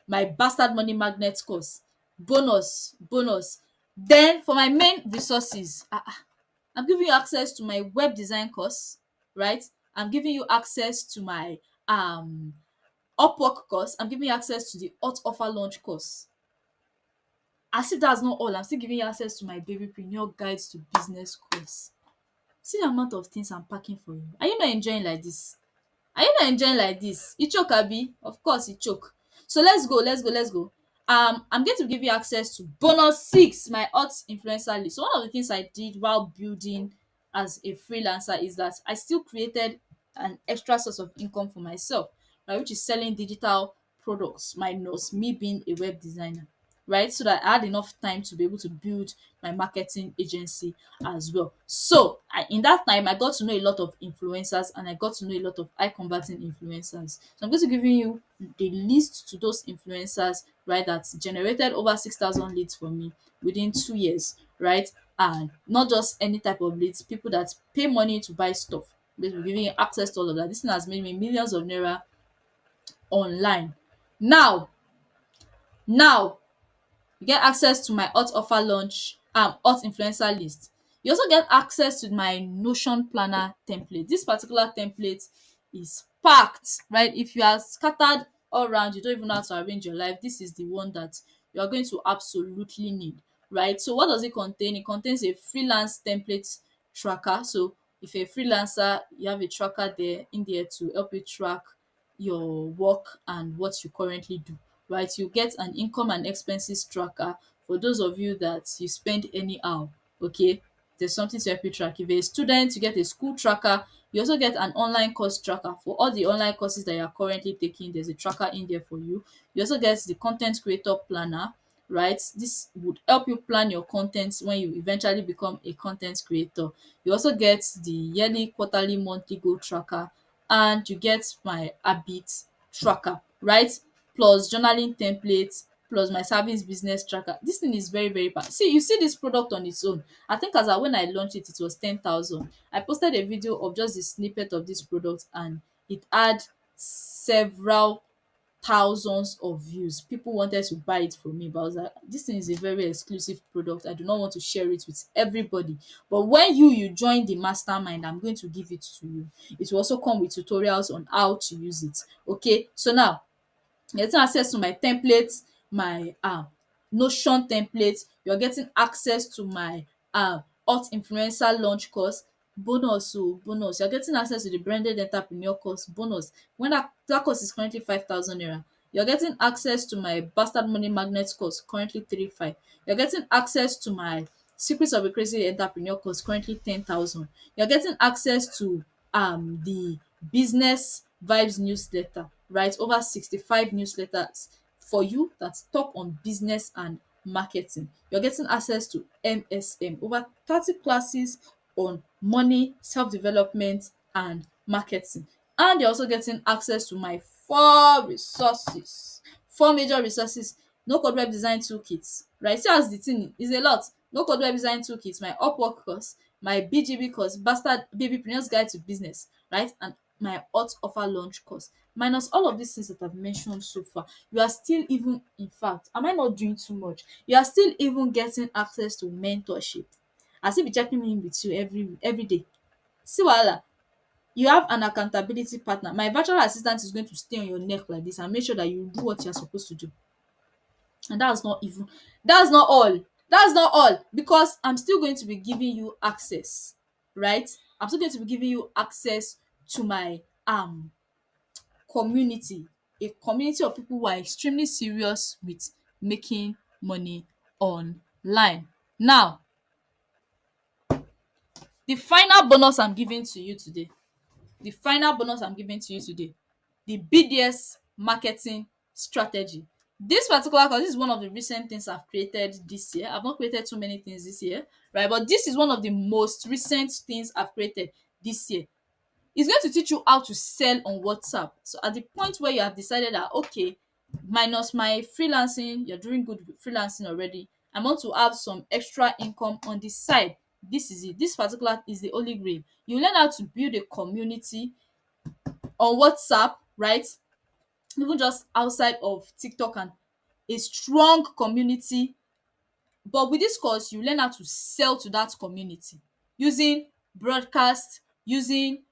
my bastard money magnet course. Bonus. Then for my main resources, I'm giving you access to my web design course, right? I'm giving you access to my um Upwork course. I'm giving you access to the hot offer launch course. As if that's not all, I'm still giving you access to my babypreneur guides to business course. See the amount of things I'm packing for you. Are you not enjoying like this? Are you not enjoying like this? You choke, abi? Of course you choke. So let's go. I'm going to give you access to bonus 6, my hot influencer list. So one of the things I did while building as a freelancer is that I still created an extra source of income for myself, right, which is selling digital products minus me being a web designer, right? So that I had enough time to be able to build my marketing agency as well. So in that time, I got to know a lot of influencers and I got to know a lot of high converting influencers. So I'm going to give you the list to those influencers, right, that generated over 6,000 leads for me within 2 years, right? And not just any type of leads, people that pay money to buy stuff. We're giving you access to all of that. This thing has made me millions of naira online. Now, now you get access to my hot offer launch hot influencer list. You also get access to my Notion planner template. This particular template is packed, right? If you are scattered all around, you don't even know how to arrange your life, this is the one that you are going to absolutely need, right? So what does it contain? It contains a freelance template tracker. So if you're a freelancer, you have a tracker there in there to help you track your work and what you currently do, right? You get an income and expenses tracker for those of you that you spend anyhow. Okay, there's something to help you track. If you're a student, you get a school tracker. You also get an online course tracker for all the online courses that you are currently taking. There's a tracker in there for you. You also get the content creator planner, right? This would help you plan your content when you eventually become a content creator. You also get the yearly, quarterly, monthly goal tracker, and you get my habit tracker, right? Plus journaling templates, plus my service business tracker. This thing is very, very bad. See, you see this product on its own. I think as at when I launched it, it was 10,000. I posted a video of just the snippet of this product and it had several thousands of views. People wanted to buy it from me, but I was like, this thing is a very exclusive product. I do not want to share it with everybody. But when you join the mastermind, I'm going to give it to you. It will also come with tutorials on how to use it. Okay, so now you're getting access to my templates, my Notion template. You're getting access to my hot influencer launch course. Bonus bonus. You're getting access to the branded entrepreneur course. Bonus. When that course is currently 5,000 naira. You're getting access to my bastard money magnets course, currently 3,500. You're getting access to my secrets of a crazy entrepreneur course, currently 10,000. You're getting access to the business vibes newsletter, right? Over 65 newsletters for you that talk on business and marketing. You're getting access to MSM, over 30 classes on money, self-development, and marketing. And you're also getting access to my four major resources. No code web design toolkits, right? See as the thing is a lot. No code web design toolkits, my Upwork course, my BGB course, Bastard Babypreneur's Guide to Business, right? And my hot offer launch course. Minus all of these things that I've mentioned so far, you are still even, in fact, am I not doing too much? You are still even getting access to mentorship. I still be checking in with you every day. See wahala. You have an accountability partner. My virtual assistant is going to stay on your neck like this and make sure that you do what you're supposed to do. And that's not all. That's not all, because I'm still going to be giving you access, right? I'm still going to be giving you access to my community, a community of people who are extremely serious with making money online. Now, the final bonus I'm giving to you today, the final bonus I'm giving to you today, the BDS marketing strategy. This particular course, this is one of the recent things I've created this year. I've not created too many things this year, right? But this is one of the most recent things I've created this year. It's going to teach you how to sell on WhatsApp. So at the point where you have decided that, okay, minus my freelancing, you're doing good with freelancing already, I want to have some extra income on the side. This is it. This particular is the holy grail. You learn how to build a community on WhatsApp, right? Even just outside of TikTok, and a strong community. But with this course, you learn how to sell to that community using broadcast, using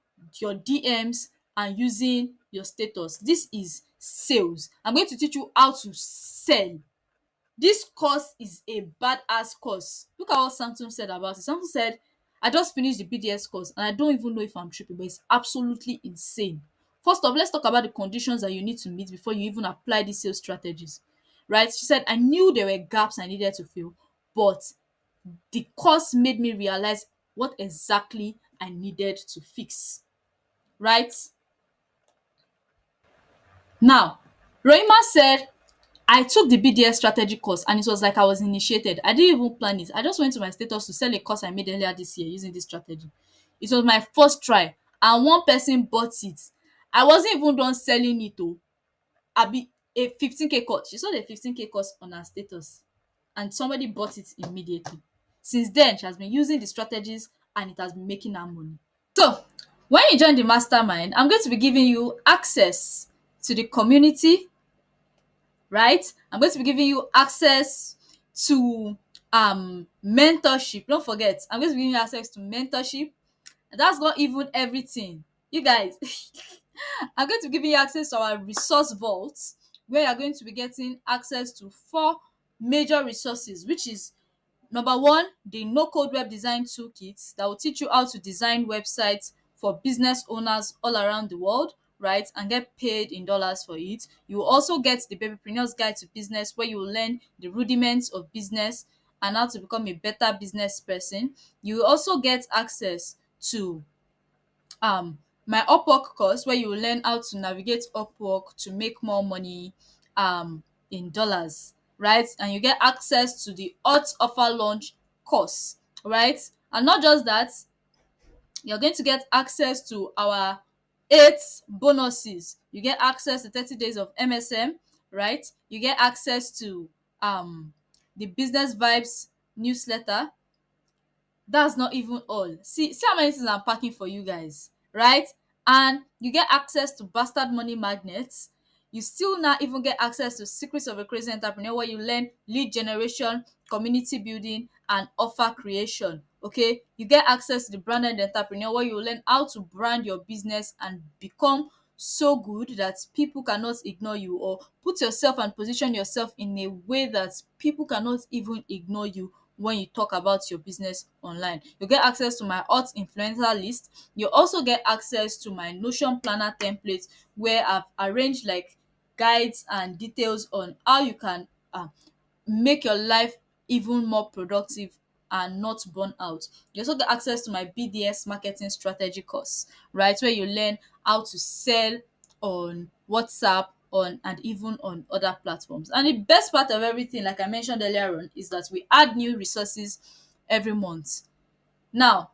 your DMs, and using your status. This is sales. I'm going to teach you how to sell. This course is a badass course. Look at what Samsung said about it. Samsung said, I just finished the BDS course and I don't even know if I'm tripping, but it's absolutely insane. First off, let's talk about the conditions that you need to meet before you even apply these sales strategies. Right? She said, I knew there were gaps I needed to fill, but the course made me realize what exactly I needed to fix. Right? Now, Roima said, I took the BDS strategy course and it was like I was initiated. I didn't even plan it. I just went to my status to sell a course I made earlier this year using this strategy. It was my first try and one person bought it. I wasn't even done selling it oh. Abi a 15k course. She saw the 15k course on her status and somebody bought it immediately. Since then, she has been using the strategies and it has been making her money. So, when you join the mastermind, I'm going to be giving you access to the community, right? I'm going to be giving you access to mentorship. Don't forget, I'm going to be giving you access to mentorship. And that's not even everything. You guys, I'm going to be giving you access to our resource vault, where you're going to be getting access to four major resources, which is number one, the no code web design toolkit that will teach you how to design websites for business owners all around the world, right? And get paid in dollars for it. You will also get the Babypreneur's Guide to Business, where you will learn the rudiments of business and how to become a better business person. You will also get access to my Upwork course, where you will learn how to navigate Upwork to make more money in dollars, right? And you get access to the hot offer launch course, right? And not just that, you're going to get access to our 8 bonuses. You get access to 30 days of MSM, right? You get access to the Business Vibes newsletter. That's not even all. See how many things I'm packing for you guys, right? And you get access to bastard money magnets. You still now even get access to Secrets of a Crazy Entrepreneur, where you learn lead generation, community building, and offer creation. Okay, you get access to the Branded Entrepreneur, where you learn how to brand your business and become so good that people cannot ignore you, or put yourself and position yourself in a way that people cannot even ignore you when you talk about your business online. You get access to my hot influencer list. You also get access to my Notion planner template, where I've arranged like guides and details on how you can make your life even more productive and not burn out. You also get access to my BDS marketing strategy course, right? Where you learn how to sell on WhatsApp, on and even on other platforms. And the best part of everything, like I mentioned earlier on, is that we add new resources every month. Now,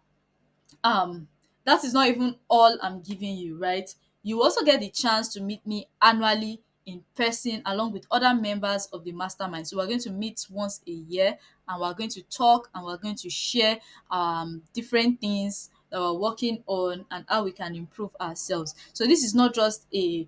um that is not even all I'm giving you, right? You also get the chance to meet me annually in person, along with other members of the mastermind. So we're going to meet once a year, and we're going to talk, and we're going to share different things that we're working on and how we can improve ourselves. So this is not just a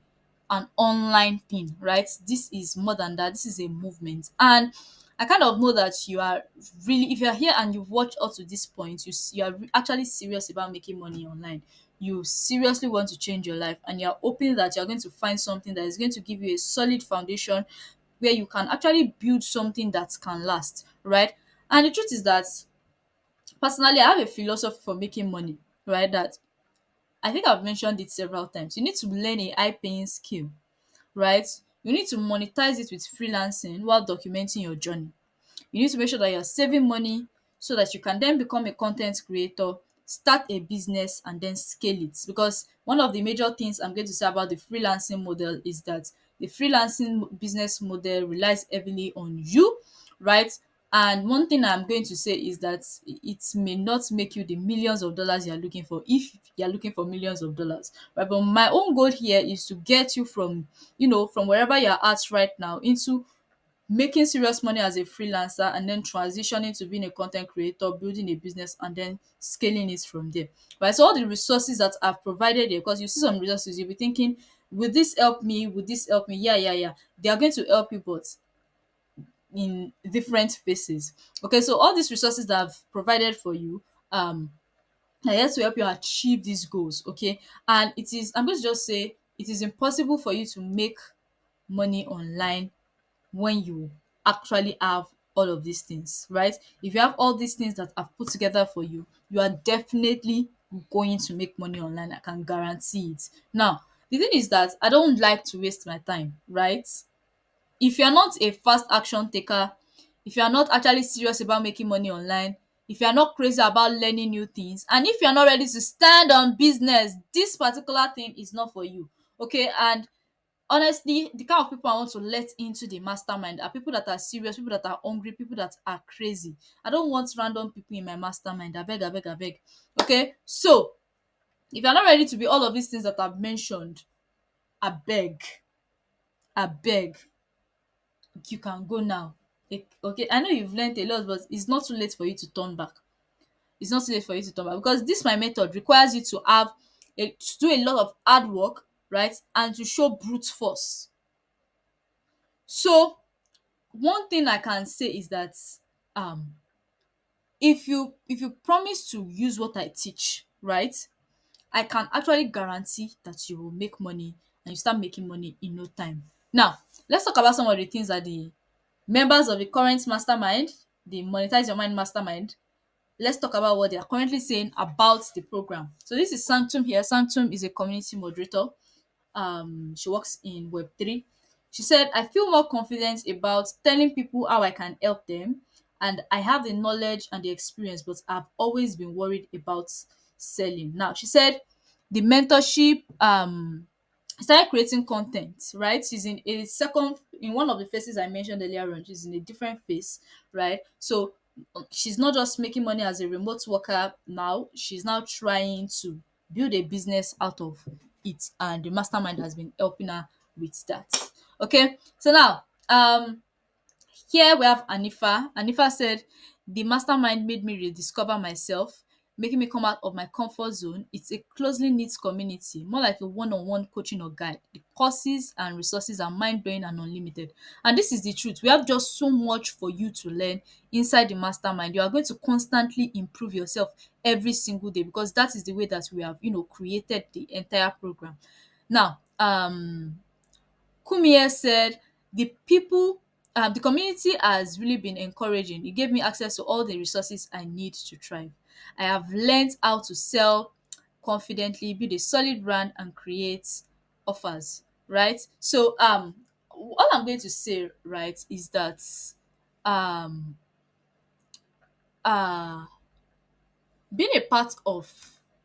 an online thing, right? This is more than that. This is a movement. And I kind of know that you are really, if you're here and you've watched up to this point, you are actually serious about making money online. You seriously want to change your life, and you're hoping that you're going to find something that is going to give you a solid foundation where you can actually build something that can last, right? And the truth is that, personally, I have a philosophy for making money, right? That I think I've mentioned it several times. You need to learn a high paying skill, right? You need to monetize it with freelancing while documenting your journey. You need to make sure that you're saving money so that you can then become a content creator, start a business, and then scale it. Because one of the major things I'm going to say about the freelancing model is that the freelancing business model relies heavily on you, right? And one thing I'm going to say is that it may not make you the millions of dollars you're looking for, if you're looking for millions of dollars, right? But my own goal here is to get you from, from wherever you're at right now into making serious money as a freelancer, and then transitioning to being a content creator, building a business, and then scaling it from there. Right. So all the resources that I've provided here, because you see some resources, you'll be thinking, will this help me? Would this help me? Yeah, yeah, yeah. They are going to help you, but in different phases. Okay, so all these resources that I've provided for you are here to help you achieve these goals. Okay. And I'm going to just say, it is impossible for you to make money online when you actually have all of these things, right? If you have all these things that I've put together for you, you are definitely going to make money online. I can guarantee it. Now, the thing is that I don't like to waste my time, right? If you're not a fast action taker, if you're not actually serious about making money online, if you're not crazy about learning new things, and if you're not ready to stand on business, this particular thing is not for you. Okay. And honestly, the kind of people I want to let into the mastermind are people that are serious, people that are hungry, people that are crazy. I don't want random people in my mastermind. I beg, I beg, I beg. Okay. So if you're not ready to be all of these things that I've mentioned, I beg, I beg, you can go now. Okay. I know you've learned a lot, but it's not too late for you to turn back. It's not too late for you to turn back, because this my method requires you to do a lot of hard work, right? And to show brute force. So one thing I can say is that, um if you promise to use what I teach, right, I can actually guarantee that you will make money, and you start making money in no time. Now, let's talk about some of the things that the members of the current mastermind, the Monetize Your Mind mastermind, let's talk about what they are currently saying about the program. So this is Sanctum here. Sanctum is a community moderator. She works in Web3. She said, I feel more confident about telling people how I can help them, and I have the knowledge and the experience, but I've always been worried about selling. Now, she said the mentorship, started creating content, right? She's in one of the phases I mentioned earlier on. She's in a different phase, right? So she's not just making money as a remote worker now, she's now trying to build a business out of it, and the mastermind has been helping her with that. Okay, so now, here we have Anifa. Anifa said, the mastermind made me rediscover myself. making me come out of my comfort zone. It's a closely knit community, more like a one-on-one coaching or guide. The courses and resources are mind-blowing and unlimited. And this is the truth. We have just so much for you to learn inside the mastermind. You are going to constantly improve yourself every single day, because that is the way that we have, created the entire program. Now, Kumie said, the community has really been encouraging. It gave me access to all the resources I need to thrive. I have learned how to sell confidently, build a solid brand, and create offers. Right. So, all I'm going to say, right, is that um, uh, being a part of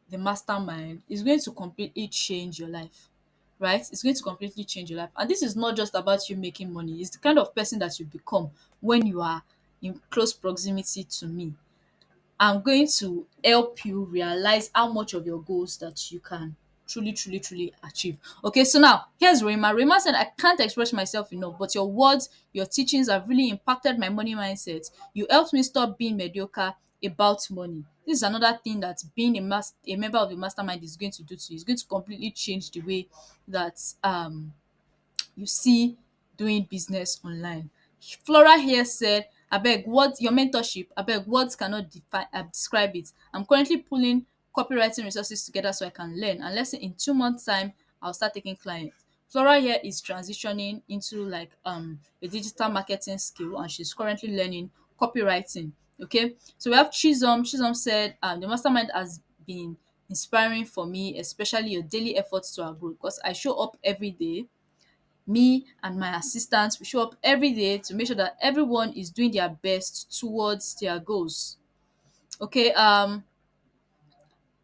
the mastermind is going to completely change your life, right? It's going to completely change your life. And this is not just about you making money, it's the kind of person that you become when you are in close proximity to me. I'm going to help you realize how much of your goals that you can truly achieve. Okay, so now here's Rema. Rema said, I can't express myself enough, but your words, your teachings have really impacted my money mindset. You helped me stop being mediocre about money. This is another thing that being a member of the mastermind is going to do to you. It's going to completely change the way that you see doing business online. Flora here said, abeg what your mentorship, abeg words cannot describe it. I'm currently pulling copywriting resources together so I can learn, and let's say in 2 months time I'll start taking clients. Flora here is transitioning into like a digital marketing skill, and she's currently learning copywriting. Okay, so we have Chisholm. Chisholm said, the mastermind has been inspiring for me, especially your daily efforts to our growth, because I show up every day. Me and my assistants, we show up every day to make sure that everyone is doing their best towards their goals. Okay,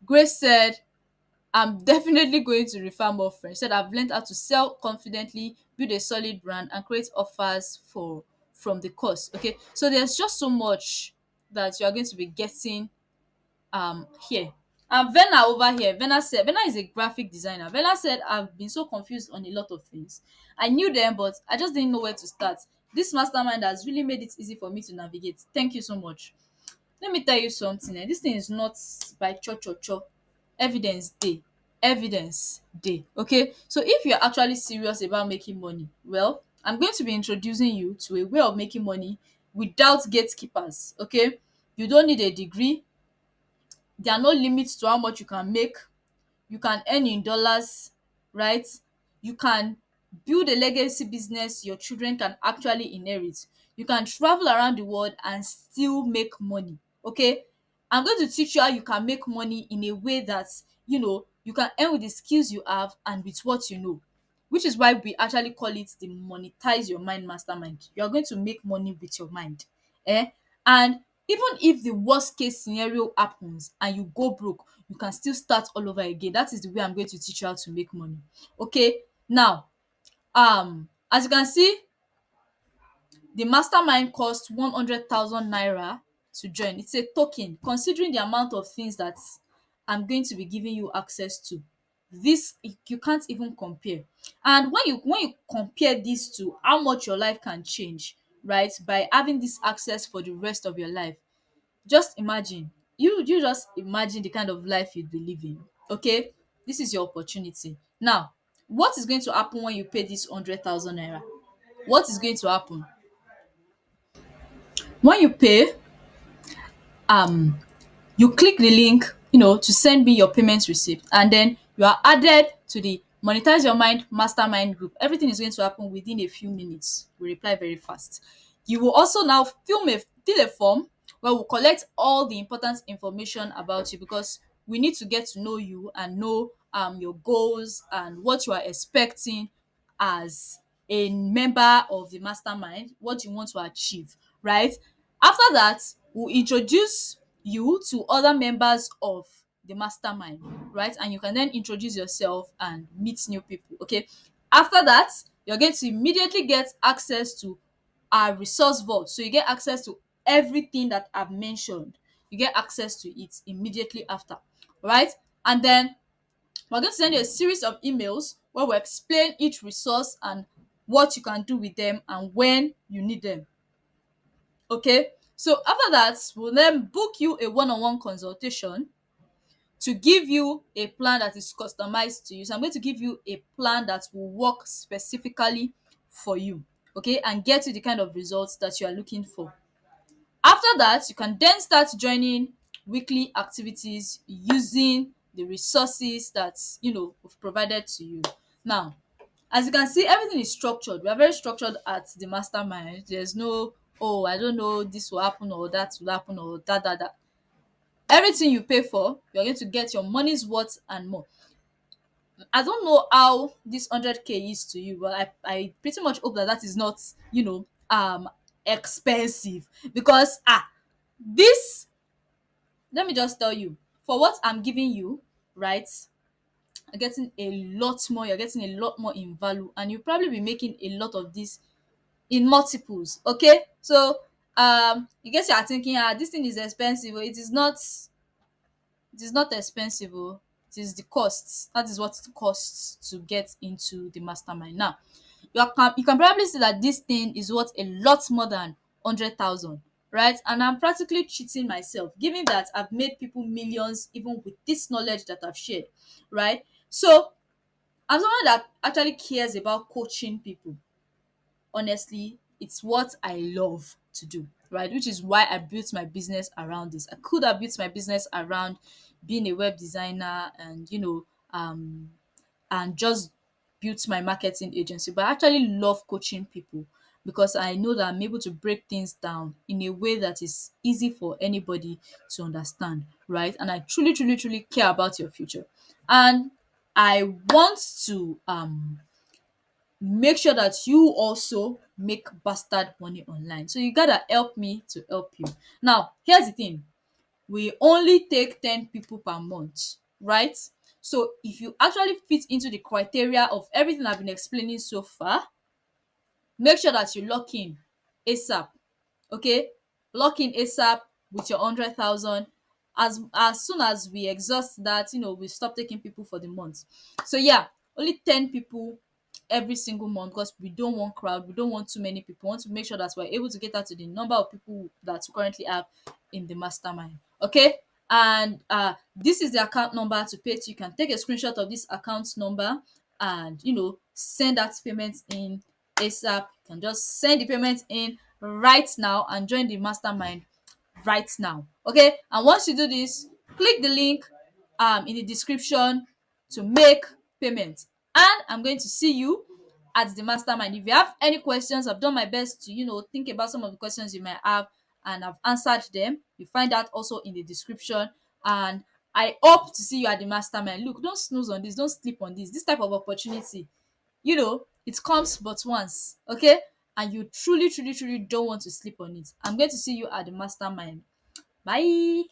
Grace said, I'm definitely going to refer more friends. She said, I've learned how to sell confidently, build a solid brand, and create offers from the course. Okay, so there's just so much that you are going to be getting here. And Vena over here, Vena is a graphic designer. Vena said, I've been so confused on a lot of things. I knew them, but I just didn't know where to start. This mastermind has really made it easy for me to navigate. Thank you so much. Let me tell you something. This thing is not by cho. Evidence day. Evidence day. Okay. So if you're actually serious about making money, well, I'm going to be introducing you to a way of making money without gatekeepers. Okay. You don't need a degree. There are no limits to how much you can make. You can earn in dollars, right? You can build a legacy business your children can actually inherit. You can travel around the world and still make money. Okay, I'm going to teach you how you can make money in a way that you can earn with the skills you have and with what you know, which is why we actually call it the monetize your mind mastermind. You are going to make money with your mind. And even if the worst case scenario happens and you go broke, you can still start all over again. That is the way I'm going to teach you how to make money. Okay, now as you can see, the mastermind cost 100,000 naira to join. It's a token. Considering the amount of things that I'm going to be giving you access to, this you can't even compare. And when you compare this to how much your life can change, right, by having this access for the rest of your life, just imagine. You just imagine the kind of life you'd be living. Okay, this is your opportunity. Now, what is going to happen when you pay this 100,000 naira? What is going to happen when you pay? um you click the link, to send me your payment receipt, and then you are added to the monetize your mind mastermind group. Everything is going to happen within a few minutes. We reply very fast. You will also now fill a form where we'll collect all the important information about you, because we need to get to know you and know your goals and what you are expecting as a member of the mastermind, what you want to achieve, right? After that, we'll introduce you to other members of the mastermind, right? And you can then introduce yourself and meet new people. Okay. After that, you're going to immediately get access to our resource vault. So you get access to everything that I've mentioned. You get access to it immediately after, right? And then we're going to send you a series of emails where we explain each resource and what you can do with them and when you need them. Okay, so after that, we'll then book you a one-on-one consultation, to give you a plan that is customized to you. So I'm going to give you a plan that will work specifically for you, okay, and get you the kind of results that you are looking for. After that, you can then start joining weekly activities using the resources that we've provided to you. Now, as you can see, everything is structured. We are very structured at the mastermind. There's no, oh, I don't know, this will happen or that will happen or that. Everything you pay for, you're going to get your money's worth and more. I don't know how this 100K is to you, but I pretty much hope that that is not, expensive, because this, let me just tell you, for what I'm giving you, right? You're getting a lot more. You're getting a lot more in value, and you'll probably be making a lot of this in multiples. Okay, so you guess you are thinking, this thing is expensive. It is not. It is not expensive. Oh. It is the costs. That is what it costs to get into the mastermind. Now, you can probably see that this thing is worth a lot more than 100,000, right? And I'm practically cheating myself, given that I've made people millions even with this knowledge that I've shared, right? So I'm someone that actually cares about coaching people. Honestly, it's what I love to do, right? Which is why I built my business around this. I could have built my business around being a web designer and and just built my marketing agency, but I actually love coaching people because I know that I'm able to break things down in a way that is easy for anybody to understand, right? And I truly, truly, truly care about your future. And I want to make sure that you also make bastard money online. So you gotta help me to help you. Now, here's the thing. We only take 10 people per month, right? So if you actually fit into the criteria of everything I've been explaining so far, make sure that you lock in ASAP. Okay, lock in ASAP with your 100,000. As soon as we exhaust that, we stop taking people for the month. So yeah, only 10 people every single month, because we don't want crowd, we don't want too many people. We want to make sure that we're able to get out to the number of people that we currently have in the mastermind. Okay, and this is the account number to pay to. You can take a screenshot of this account number and send that payment in ASAP. You can just send the payment in right now and join the mastermind right now. Okay, and once you do this, click the link in the description to make payment, and I'm going to see you at the mastermind. If you have any questions, I've done my best to think about some of the questions you might have, and I've answered them. You find that also in the description, and I hope to see you at the mastermind. Look, don't snooze on this, don't sleep on this type of opportunity. It comes but once, okay? And you truly, truly, truly don't want to sleep on it. I'm going to see you at the mastermind. Bye.